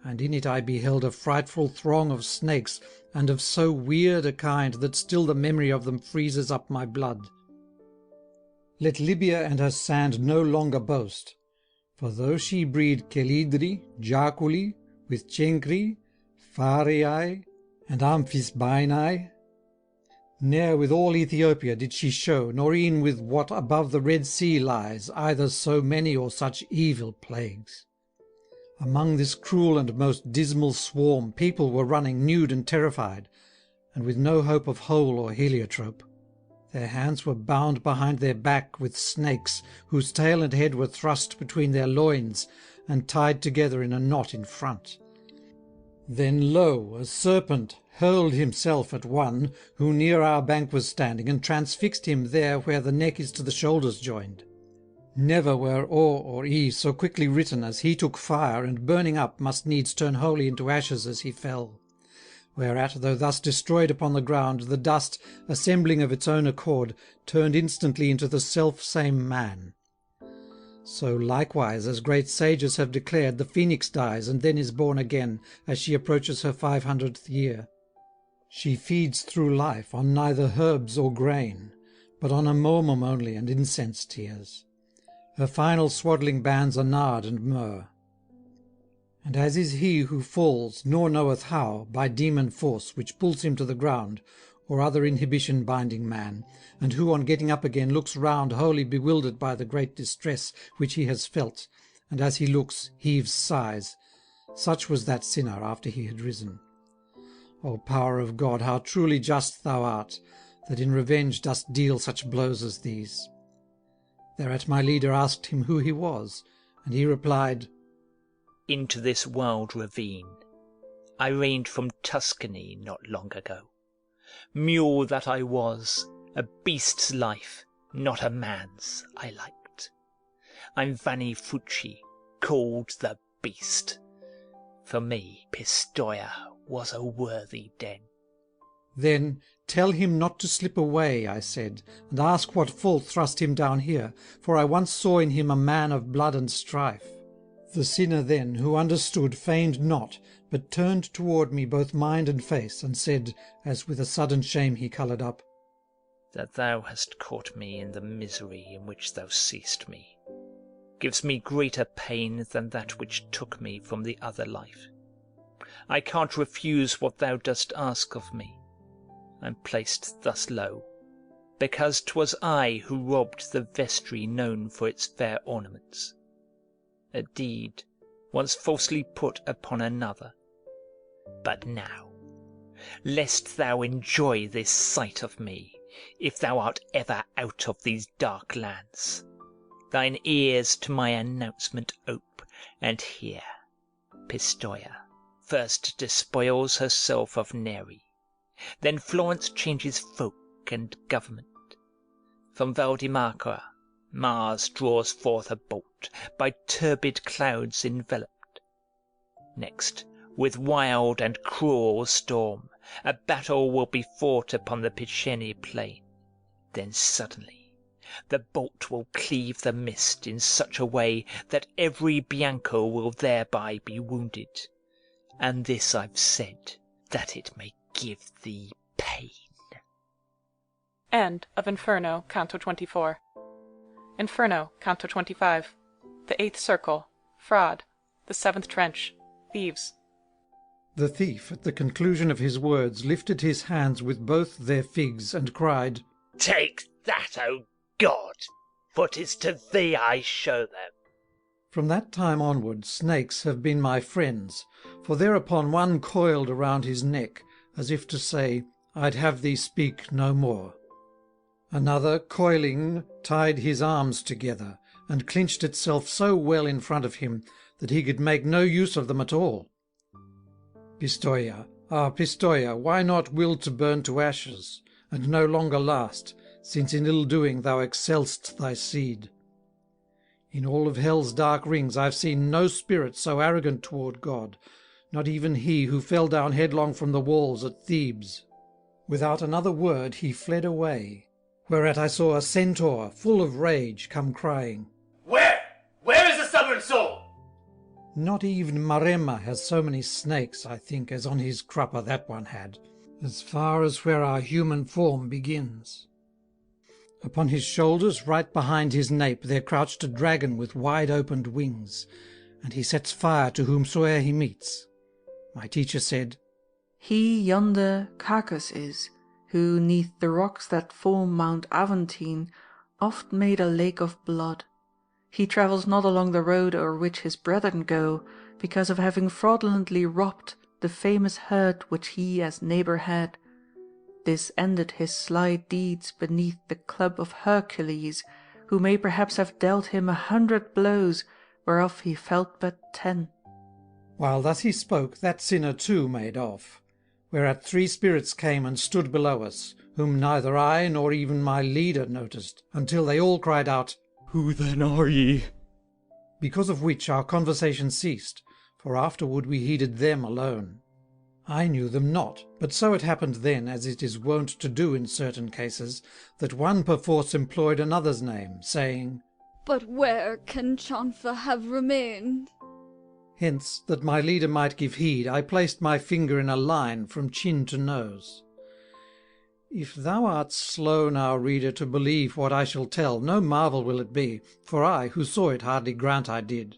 and in it I beheld a frightful throng of snakes, and of so weird a kind that still the memory of them freezes up my blood. Let Libya and her sand no longer boast, for though she breed Chelidri, Jaculi, with Cencri, Phareae, and Amphisbaenae, ne'er with all Ethiopia did she show, nor e'en with what above the Red Sea lies, either so many or such evil plagues. Among this cruel and most dismal swarm people were running nude and terrified, and with no hope of hole or heliotrope. Their hands were bound behind their back with snakes, whose tail and head were thrust between their loins, and tied together in a knot in front. Then lo, a serpent hurled himself at one, who near our bank was standing, and transfixed him there where the neck is to the shoulders joined. Never were or or e so quickly written, as he took fire, and burning up must needs turn wholly into ashes as he fell. Whereat, though thus destroyed upon the ground, the dust, assembling of its own accord, turned instantly into the self-same man. So likewise, as great sages have declared, the phoenix dies, and then is born again, as she approaches her 500th year. She feeds through life on neither herbs or grain, but on a momum only and incense tears. Her final swaddling bands are nard and myrrh. And as is he who falls, nor knoweth how, by demon force, which pulls him to the ground, or other inhibition binding man, and who on getting up again looks round wholly bewildered by the great distress which he has felt, and as he looks heaves sighs, such was that sinner after he had risen. O power of God, how truly just thou art, that in revenge dost deal such blows as these. Thereat my leader asked him who he was, and he replied, Into this wild ravine I reigned from Tuscany not long ago. Mule that I was, a beast's life, not a man's, I liked. I'm Vanni Fucci, called the Beast. For me, Pistoia was a worthy den. Then tell him not to slip away, I said, and ask what fault thrust him down here, for I once saw in him a man of blood and strife. The sinner then, who understood, feigned not, but turned toward me both mind and face, and said, as with a sudden shame he coloured up, That thou hast caught me in the misery in which thou seest me, gives me greater pain than that which took me from the other life. I can't refuse what thou dost ask of me. I'm placed thus low, because 'twas I who robbed the vestry known for its fair ornaments. A deed once falsely put upon another. But now, lest thou enjoy this sight of me, if thou art ever out of these dark lands, thine ears to my announcement ope, and hear. Pistoia first despoils herself of Neri, then Florence changes folk and government. From Valdimacra Mars draws forth a bolt, by turbid clouds enveloped. Next, with wild and cruel storm, a battle will be fought upon the Picene plain. Then suddenly, the bolt will cleave the mist in such a way that every Bianco will thereby be wounded. And this I've said, that it may give thee pain. End of Inferno, Canto 24. Inferno, Canto 25. The Eighth Circle, Fraud, the Seventh Trench, Thieves. The thief, at the conclusion of his words, lifted his hands with both their figs, and cried, Take that, O God, for 'tis to thee I show them. From that time onward snakes have been my friends, for thereupon one coiled around his neck, as if to say, I'd have thee speak no more. Another, coiling, tied his arms together, and clinched itself so well in front of him that he could make no use of them at all. Pistoia, Pistoia, why not will to burn to ashes, and no longer last, since in ill-doing thou excell'st thy seed? In all of hell's dark rings I've seen no spirit so arrogant toward God, not even he who fell down headlong from the walls at Thebes. Without another word he fled away, whereat I saw a centaur, full of rage, come crying, Where is the stubborn soul? Not even Maremma has so many snakes, I think, as on his crupper that one had, as far as where our human form begins. Upon his shoulders, right behind his nape, there crouched a dragon with wide-opened wings, and he sets fire to whomsoe'er he meets. My teacher said, He yonder Cacus is, who, 'neath the rocks that form Mount Aventine, oft made a lake of blood. He travels not along the road o'er which his brethren go, because of having fraudulently robbed the famous herd which he as neighbour had. This ended his sly deeds beneath the club of Hercules, who may perhaps have dealt him 100 blows, whereof he felt but 10. While thus he spoke, that sinner too made off, whereat 3 spirits came and stood below us, whom neither I nor even my leader noticed, until they all cried out, Who then are ye? Because of which our conversation ceased, for afterward we heeded them alone. I knew them not, but so it happened then, as it is wont to do in certain cases, that one perforce employed another's name, saying, But where can Chanfa have remained? Hence, that my leader might give heed, I placed my finger in a line from chin to nose. If thou art slow now, reader, to believe what I shall tell, no marvel will it be, for I, who saw it, hardly grant I did.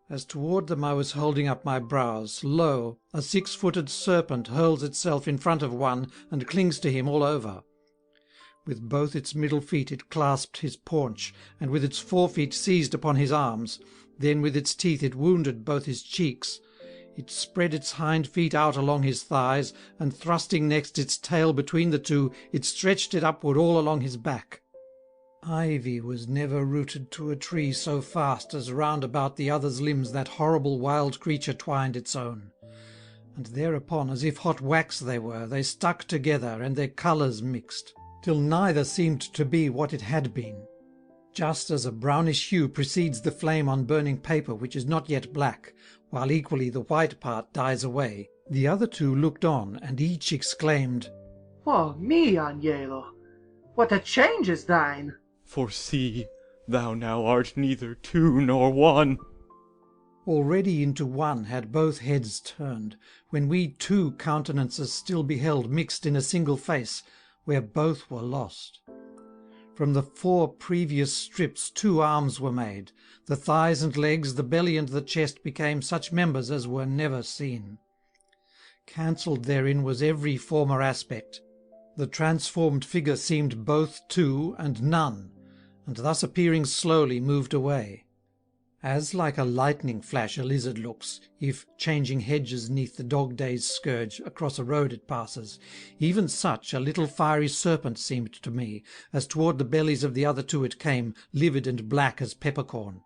As toward them I was holding up my brows, lo, a 6-footed serpent hurls itself in front of one, and clings to him all over. With both its middle feet it clasped his paunch, and with its forefeet seized upon his arms. Then with its teeth it wounded both his cheeks. It spread its hind feet out along his thighs, and thrusting next its tail between the two, it stretched it upward all along his back. Ivy was never rooted to a tree so fast as round about the other's limbs that horrible wild creature twined its own. And thereupon, as if hot wax they were, they stuck together, and their colours mixed, till neither seemed to be what it had been. Just as a brownish hue precedes the flame on burning paper which is not yet black, while equally the white part dies away, the other two looked on, and each exclaimed, Oh me, Agnello, what a change is thine! For see, thou now art neither 2 nor 1. Already into one had both heads turned, when we 2 countenances still beheld mixed in a single face, where both were lost. From the 4 previous strips 2 arms were made. The thighs and legs, the belly and the chest became such members as were never seen. Cancelled therein was every former aspect. The transformed figure seemed both 2 and none, and thus appearing slowly moved away. As like a lightning flash a lizard looks, if, changing hedges 'neath the dog-day's scourge, across a road it passes, even such a little fiery serpent seemed to me, as toward the bellies of the other 2 it came, livid and black as peppercorn.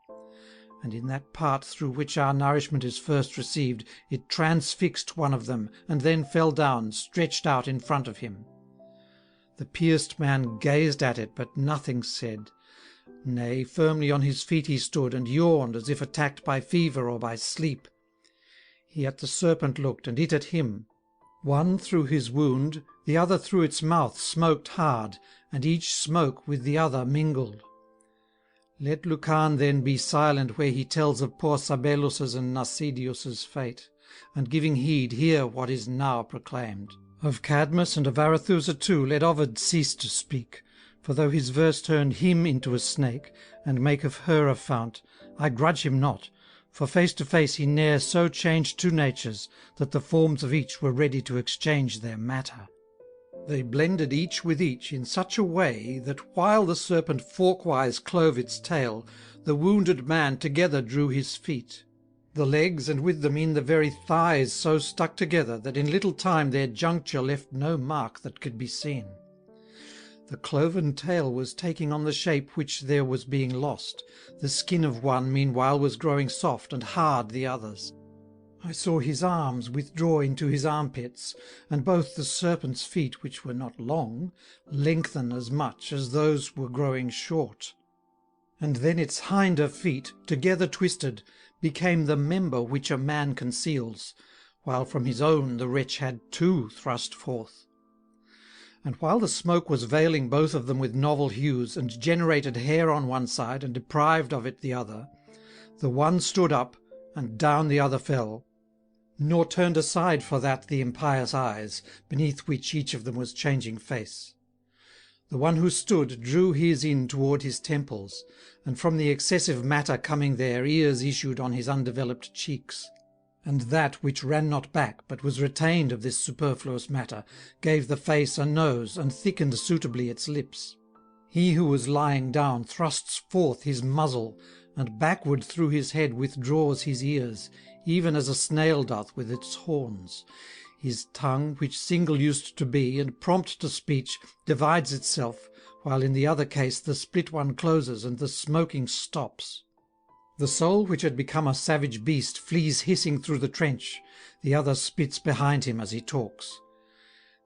And in that part through which our nourishment is first received, it transfixed one of them, and then fell down, stretched out in front of him. The pierced man gazed at it, but nothing said. Nay, firmly on his feet he stood, and yawned, as if attacked by fever or by sleep. He at the serpent looked, and it at him. One through his wound, the other through its mouth smoked hard, and each smoke with the other mingled. Let Lucan then be silent where he tells of poor Sabelus's and Narcidius's fate, and giving heed hear what is now proclaimed. Of Cadmus and of Arethusa too let Ovid cease to speak, for though his verse turned him into a snake, and make of her a fount, I grudge him not, for face to face he ne'er so changed two natures, that the forms of each were ready to exchange their matter. They blended each with each in such a way, that while the serpent forkwise clove its tail, the wounded man together drew his feet. The legs, and with them in the very thighs, so stuck together, that in little time their juncture left no mark that could be seen. The cloven tail was taking on the shape which there was being lost. The skin of one meanwhile was growing soft and hard the other's. I saw his arms withdraw into his armpits, and both the serpent's feet, which were not long, lengthen as much as those were growing short. And then its hinder feet, together twisted, became the member which a man conceals, while from his own the wretch had two thrust forth. And while the smoke was veiling both of them with novel hues, and generated hair on one side, and deprived of it the other, the one stood up, and down the other fell, nor turned aside for that the impious eyes, beneath which each of them was changing face. The one who stood drew his in toward his temples, and from the excessive matter coming there ears issued on his undeveloped cheeks. And that which ran not back, but was retained of this superfluous matter, gave the face a nose, and thickened suitably its lips. He who was lying down thrusts forth his muzzle, and backward through his head withdraws his ears, even as a snail doth with its horns. His tongue, which single used to be, and prompt to speech, divides itself, while in the other case the split one closes, and the smoking stops. The soul, which had become a savage beast, flees hissing through the trench, the other spits behind him as he talks.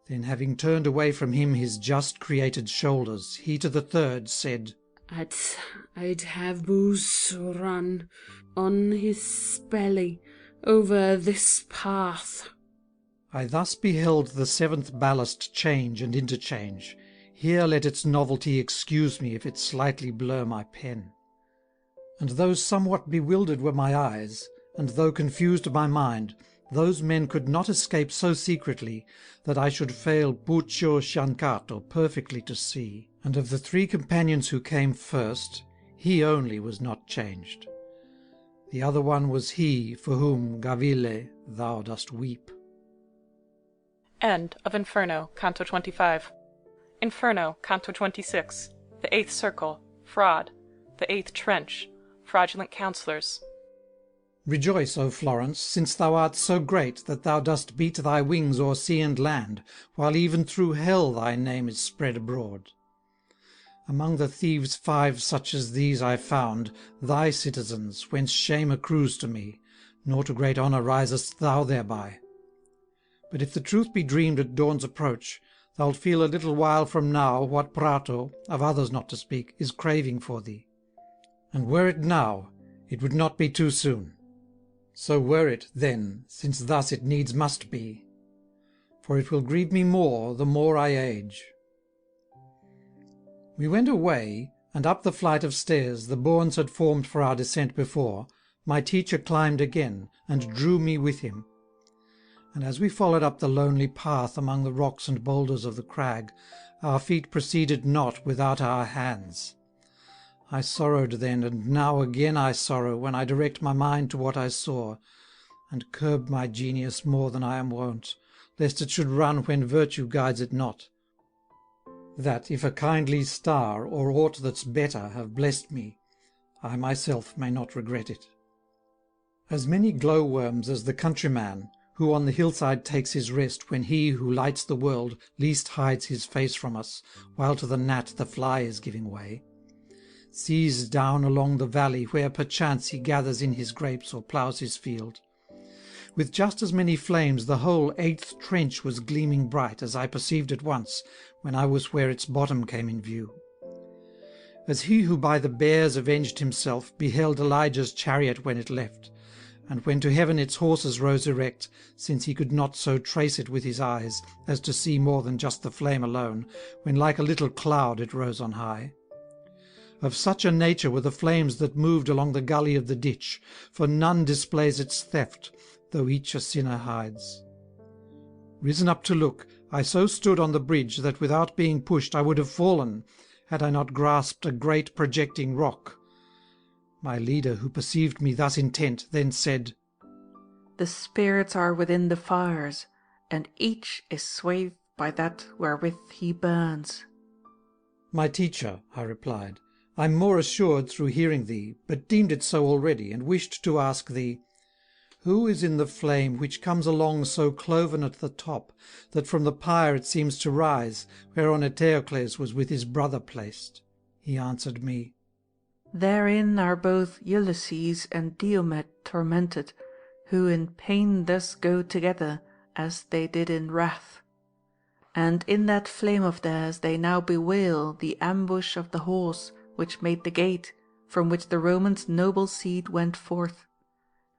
Then, having turned away from him his just created shoulders, he to the third said, I'd have booze run on his belly over this path. I thus beheld the seventh ballast change and interchange. Here let its novelty excuse me if it slightly blur my pen. And though somewhat bewildered were my eyes, and though confused my mind, those men could not escape so secretly, that I should fail Puccio Sciancato perfectly to see. And of the three companions who came first, he only was not changed. The other one was he for whom, Gavile, thou dost weep. End of Inferno, Canto 25. Inferno, Canto 26. The Eighth Circle, Fraud. The Eighth Trench, Fraudulent Counsellors. Rejoice, O Florence, since thou art so great that thou dost beat thy wings o'er sea and land, while even through hell thy name is spread abroad. Among the thieves 5 such as these I found, thy citizens, whence shame accrues to me, nor to great honour risest thou thereby. But if the truth be dreamed at dawn's approach, thou'lt feel a little while from now what Prato, of others not to speak, is craving for thee. And were it now, it would not be too soon. So were it, then, since thus it needs must be. For it will grieve me more, the more I age. We went away, and up the flight of stairs the bournes had formed for our descent before, my teacher climbed again, and drew me with him. And as we followed up the lonely path among the rocks and boulders of the crag, our feet proceeded not without our hands. I sorrowed then, and now again I sorrow, when I direct my mind to what I saw, and curb my genius more than I am wont, lest it should run when virtue guides it not. That if a kindly star, or aught that's better, have blessed me, I myself may not regret it. As many glow-worms as the countryman, who on the hillside takes his rest when he who lights the world least hides his face from us, while to the gnat the fly is giving way, sees down along the valley where perchance he gathers in his grapes or ploughs his field. With just as many flames the whole 8th trench was gleaming bright, as I perceived at once, when I was where its bottom came in view. As he who by the bears avenged himself beheld Elijah's chariot when it left, and when to heaven its horses rose erect, since he could not so trace it with his eyes as to see more than just the flame alone, when like a little cloud it rose on high. Of such a nature were the flames that moved along the gully of the ditch, for none displays its theft, though each a sinner hides. Risen up to look, I so stood on the bridge that without being pushed I would have fallen, had I not grasped a great projecting rock. My leader, who perceived me thus intent, then said, The spirits are within the fires, and each is swayed by that wherewith he burns. My teacher, I replied, I'm more assured through hearing thee, but deemed it so already, and wished to ask thee, who is in the flame which comes along so cloven at the top, that from the pyre it seems to rise, whereon Eteocles was with his brother placed? He answered me, Therein are both Ulysses and Diomed tormented, who in pain thus go together, as they did in wrath. And in that flame of theirs they now bewail the ambush of the horse, which made the gate, from which the Romans' noble seed went forth.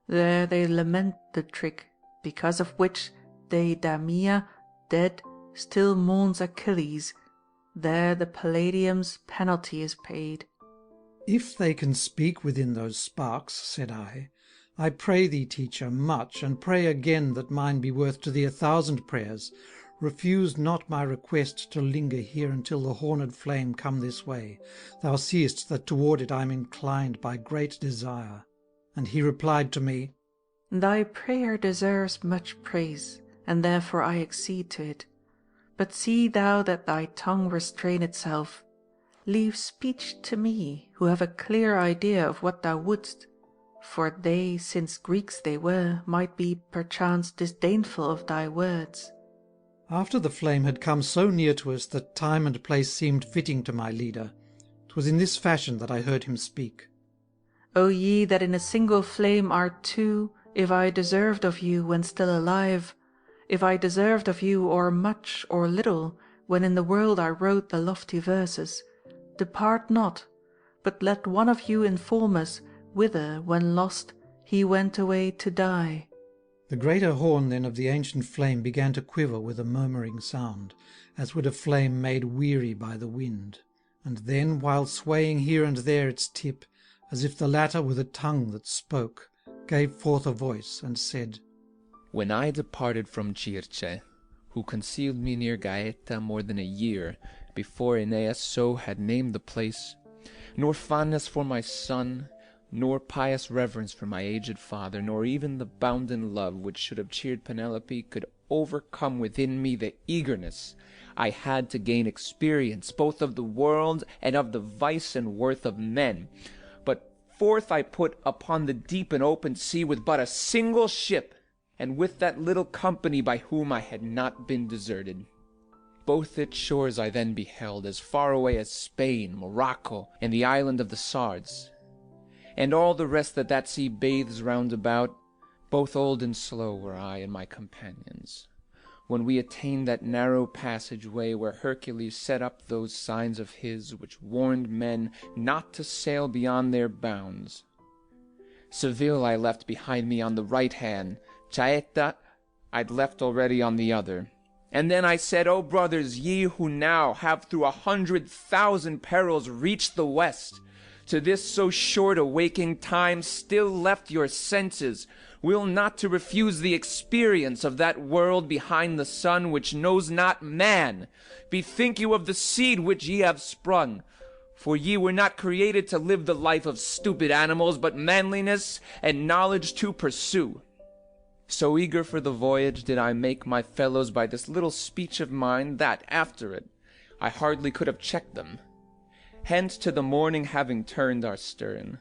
There they lament the trick, because of which Deidamia, dead, still mourns Achilles. There the Palladium's penalty is paid. If they can speak within those sparks, said I pray thee, teacher, much, and pray again that mine be worth to thee 1,000 prayers. Refuse not my request to linger here until the horned flame come this way. Thou seest that toward it I am inclined by great desire. And he replied to me, Thy prayer deserves much praise, and therefore I accede to it. But see thou that thy tongue restrain itself. Leave speech to me, who have a clear idea of what thou wouldst, for they, since Greeks they were, might be perchance disdainful of thy words. After the flame had come so near to us that time and place seemed fitting to my leader, 'twas in this fashion that I heard him speak. O ye that in a single flame are two, if I deserved of you when still alive, if I deserved of you or much or little, when in the world I wrote the lofty verses, depart not, but let one of you inform us whither, when lost, he went away to die. The greater horn then of the ancient flame began to quiver with a murmuring sound, as would a flame made weary by the wind, and then, while swaying here and there its tip, as if the latter were the tongue that spoke, gave forth a voice, and said, When I departed from Circe, who concealed me near Gaeta more than a year, before Aeneas so had named the place, nor fondness for my son, nor pious reverence for my aged father, nor even the bounden love which should have cheered Penelope, could overcome within me the eagerness I had to gain experience both of the world and of the vice and worth of men. But forth I put upon the deep and open sea with but a single ship, and with that little company by whom I had not been deserted. Both its shores I then beheld, as far away as Spain, Morocco, and the island of the Sards, and all the rest that sea bathes round about. Both old and slow were I and my companions, when we attained that narrow passage-way where Hercules set up those signs of his which warned men not to sail beyond their bounds. Seville I left behind me on the right hand, Chaeta I'd left already on the other. And then I said, O brothers, ye who now have through 100,000 perils reached the west, to this so short a waking time still left your senses, will not to refuse the experience of that world behind the sun which knows not man. Bethink you of the seed which ye have sprung, for ye were not created to live the life of stupid animals, but manliness and knowledge to pursue. So eager for the voyage did I make my fellows by this little speech of mine, that, after it, I hardly could have checked them. Hence to the morning having turned our stern,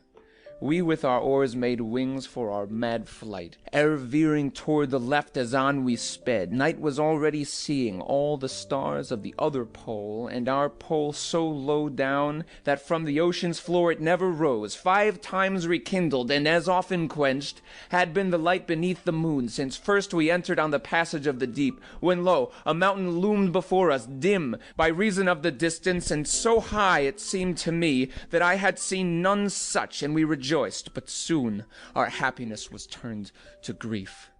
we with our oars made wings for our mad flight, ever veering toward the left as on we sped. Night was already seeing all the stars of the other pole, and our pole so low down that from the ocean's floor it never rose. 5 times rekindled, and as often quenched, had been the light beneath the moon, since first we entered on the passage of the deep, when lo, a mountain loomed before us, dim by reason of the distance, and so high it seemed to me that I had seen none such, and we rejoiced rejoiced, but soon our happiness was turned to grief.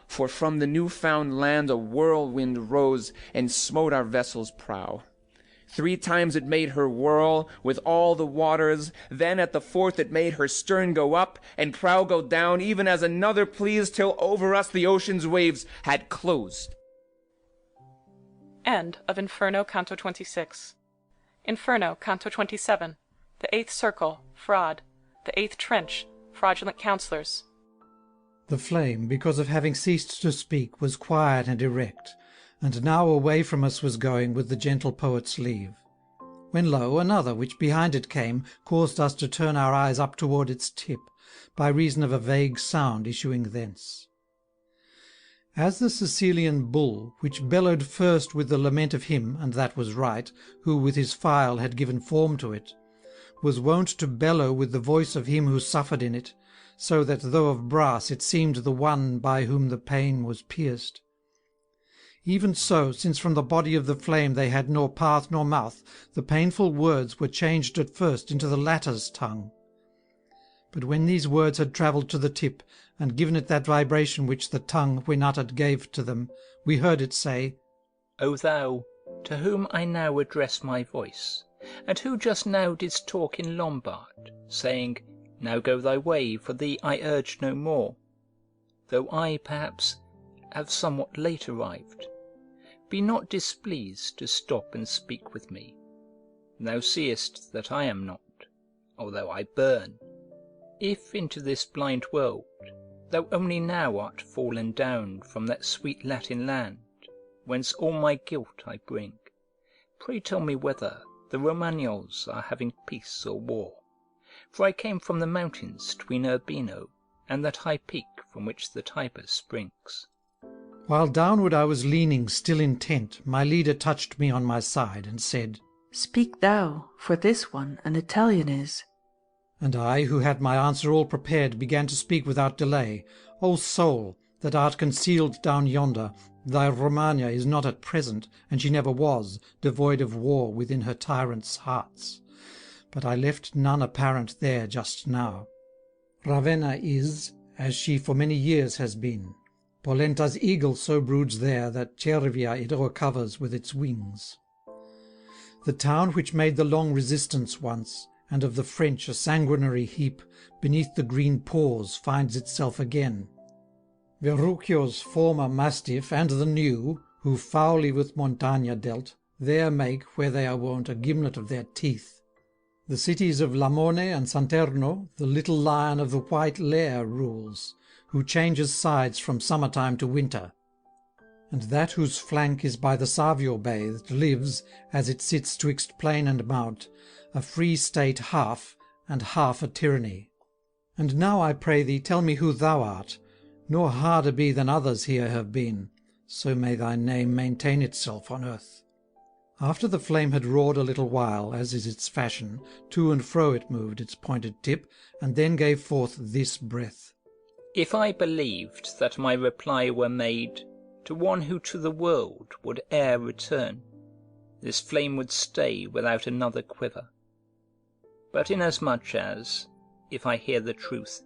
For from the new-found land a whirlwind rose and smote our vessel's prow. 3 times it made her whirl with all the waters, then at the 4th it made her stern go up and prow go down, even as another pleased, till over us the ocean's waves had closed. End of Inferno, Canto 26. Inferno, Canto 27. The 8th Circle, Fraud. The 8th Trench, Fraudulent Counsellors. The flame, because of having ceased to speak, was quiet and erect, and now away from us was going with the gentle poet's leave. When lo, another, which behind it came, caused us to turn our eyes up toward its tip, by reason of a vague sound issuing thence. As the Sicilian bull, which bellowed first with the lament of him, and that was right, who with his file had given form to it, was wont to bellow with the voice of him who suffered in it, so that though of brass it seemed the one by whom the pain was pierced. Even so, since from the body of the flame they had nor path nor mouth, the painful words were changed at first into the latter's tongue. But when these words had travelled to the tip, and given it that vibration which the tongue, when uttered, gave to them, we heard it say, O thou, to whom I now address my voice, and who just now didst talk in Lombard, saying, Now go thy way, for thee I urge no more, though I, perhaps, have somewhat late arrived, be not displeased to stop and speak with me. Thou seest that I am not, although I burn. If into this blind world thou only now art fallen down from that sweet Latin land, whence all my guilt I bring, pray tell me whether the Romagnols are having peace or war, for I came from the mountains 'tween Urbino and that high peak from which the Tiber springs. While downward I was leaning, still intent, my leader touched me on my side, and said, Speak thou, for this one an Italian is. And I, who had my answer all prepared, began to speak without delay. O soul, that art concealed down yonder, thy Romagna is not at present, and she never was, devoid of war within her tyrants' hearts. But I left none apparent there just now. Ravenna is, as she for many years has been. Polenta's eagle so broods there that Cervia it o'ercovers with its wings. The town which made the long resistance once, and of the French a sanguinary heap, beneath the green paws finds itself again. Verruccio's former mastiff and the new, who foully with Montagna dealt, there make, where they are wont, a gimlet of their teeth. The cities of Lamone and Santerno, the little lion of the white lair rules, who changes sides from summer-time to winter. And that whose flank is by the Savio bathed lives, as it sits twixt plain and mount, a free state half, and half a tyranny. And now, I pray thee, tell me who thou art, nor harder be than others here have been, so may thy name maintain itself on earth. After the flame had roared a little while, as is its fashion, to and fro it moved its pointed tip, and then gave forth this breath. If I believed that my reply were made to one who to the world would e'er return, this flame would stay without another quiver. But inasmuch as, if I hear the truth,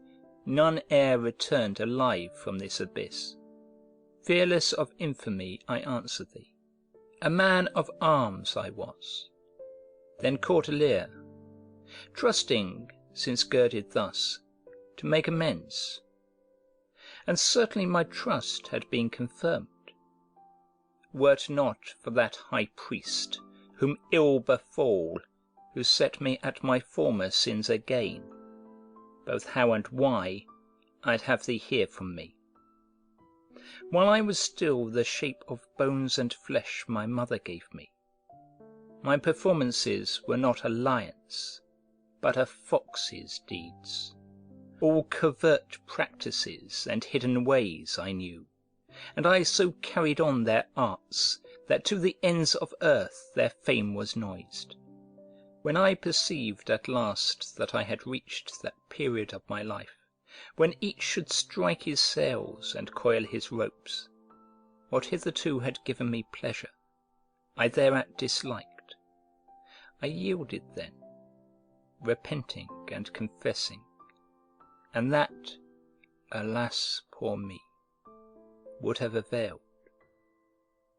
none e'er returned alive from this abyss, fearless of infamy I answer thee. A man of arms I was, then courtier, trusting, since girded thus, to make amends, and certainly my trust had been confirmed, were't not for that high priest, whom ill befall, who set me at my former sins again. Both how and why, I'd have thee hear from me. While I was still the shape of bones and flesh my mother gave me, my performances were not a lion's, but a fox's deeds. All covert practices and hidden ways I knew, and I so carried on their arts, that to the ends of earth their fame was noised. When I perceived at last that I had reached that period of my life, when each should strike his sails and coil his ropes, what hitherto had given me pleasure, I thereat disliked. I yielded then, repenting and confessing, and that, alas, poor me, would have availed.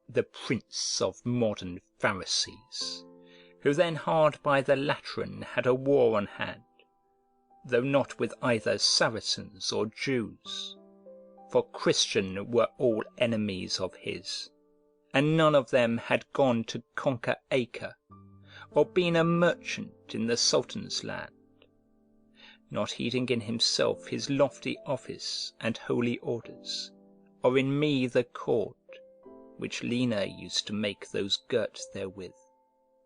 The prince of modern Pharisees, who then hard by the Lateran had a war on hand, though not with either Saracens or Jews, for Christian were all enemies of his, and none of them had gone to conquer Acre, or been a merchant in the Sultan's land, not heeding in himself his lofty office and holy orders, or in me the cord, which Lena used to make those girt therewith,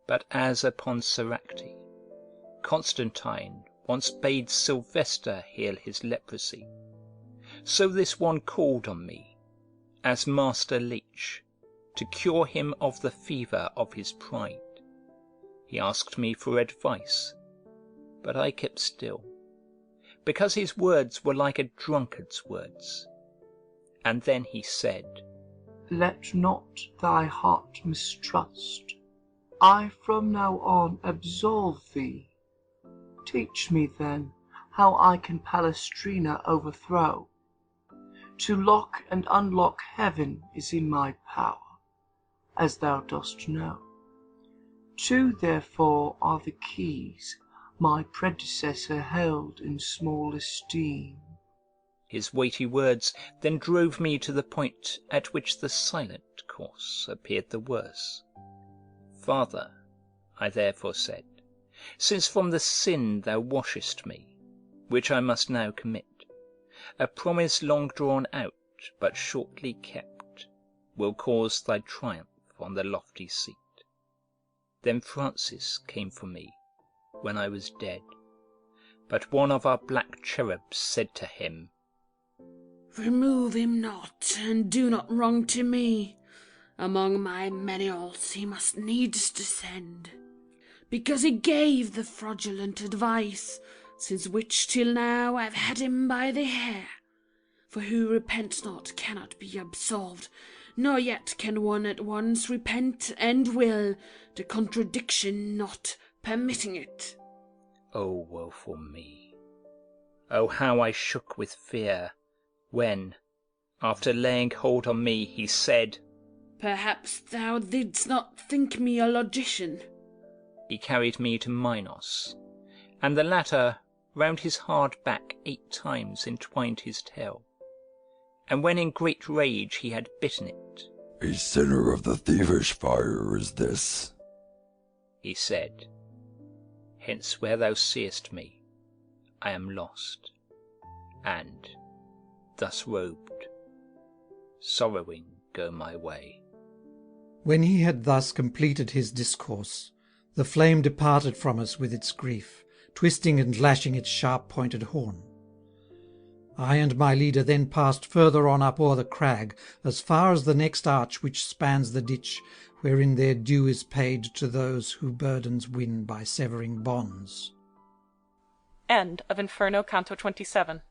but as upon Soracte, Constantine once bade Sylvester heal his leprosy, so this one called on me, as master leech, to cure him of the fever of his pride. He asked me for advice, but I kept still, because his words were like a drunkard's words. And then he said, Let not thy heart mistrust. I from now on absolve thee. Teach me then how I can Palestrina overthrow. To lock and unlock heaven is in my power, as thou dost know. Two therefore are the keys my predecessor held in small esteem. His weighty words then drove me to the point at which the silent course appeared the worse. Father, I therefore said, since from the sin thou washest me, which I must now commit, a promise long drawn out, but shortly kept, will cause thy triumph on the lofty seat. Then Francis came for me, when I was dead, but one of our black cherubs said to him, Remove him not, and do not wrong to me. Among my menials he must needs descend, because he gave the fraudulent advice, since which till now I've had him by the hair. For who repents not cannot be absolved, nor yet can one at once repent and will, the contradiction not permitting it. O woeful me! O how I shook with fear, when, after laying hold on me, he said, Perhaps thou didst not think me a logician. He carried me to Minos, and the latter round his hard back 8 times entwined his tail, and when in great rage he had bitten it, A sinner of the thievish fire is this, he said, Hence where thou seest me, I am lost, and, thus robed, sorrowing go my way. When he had thus completed his discourse, the flame departed from us with its grief, twisting and lashing its sharp-pointed horn. I and my leader then passed further on up o'er the crag, as far as the next arch which spans the ditch, wherein their due is paid to those who burdens win by severing bonds. End of Inferno, Canto 27.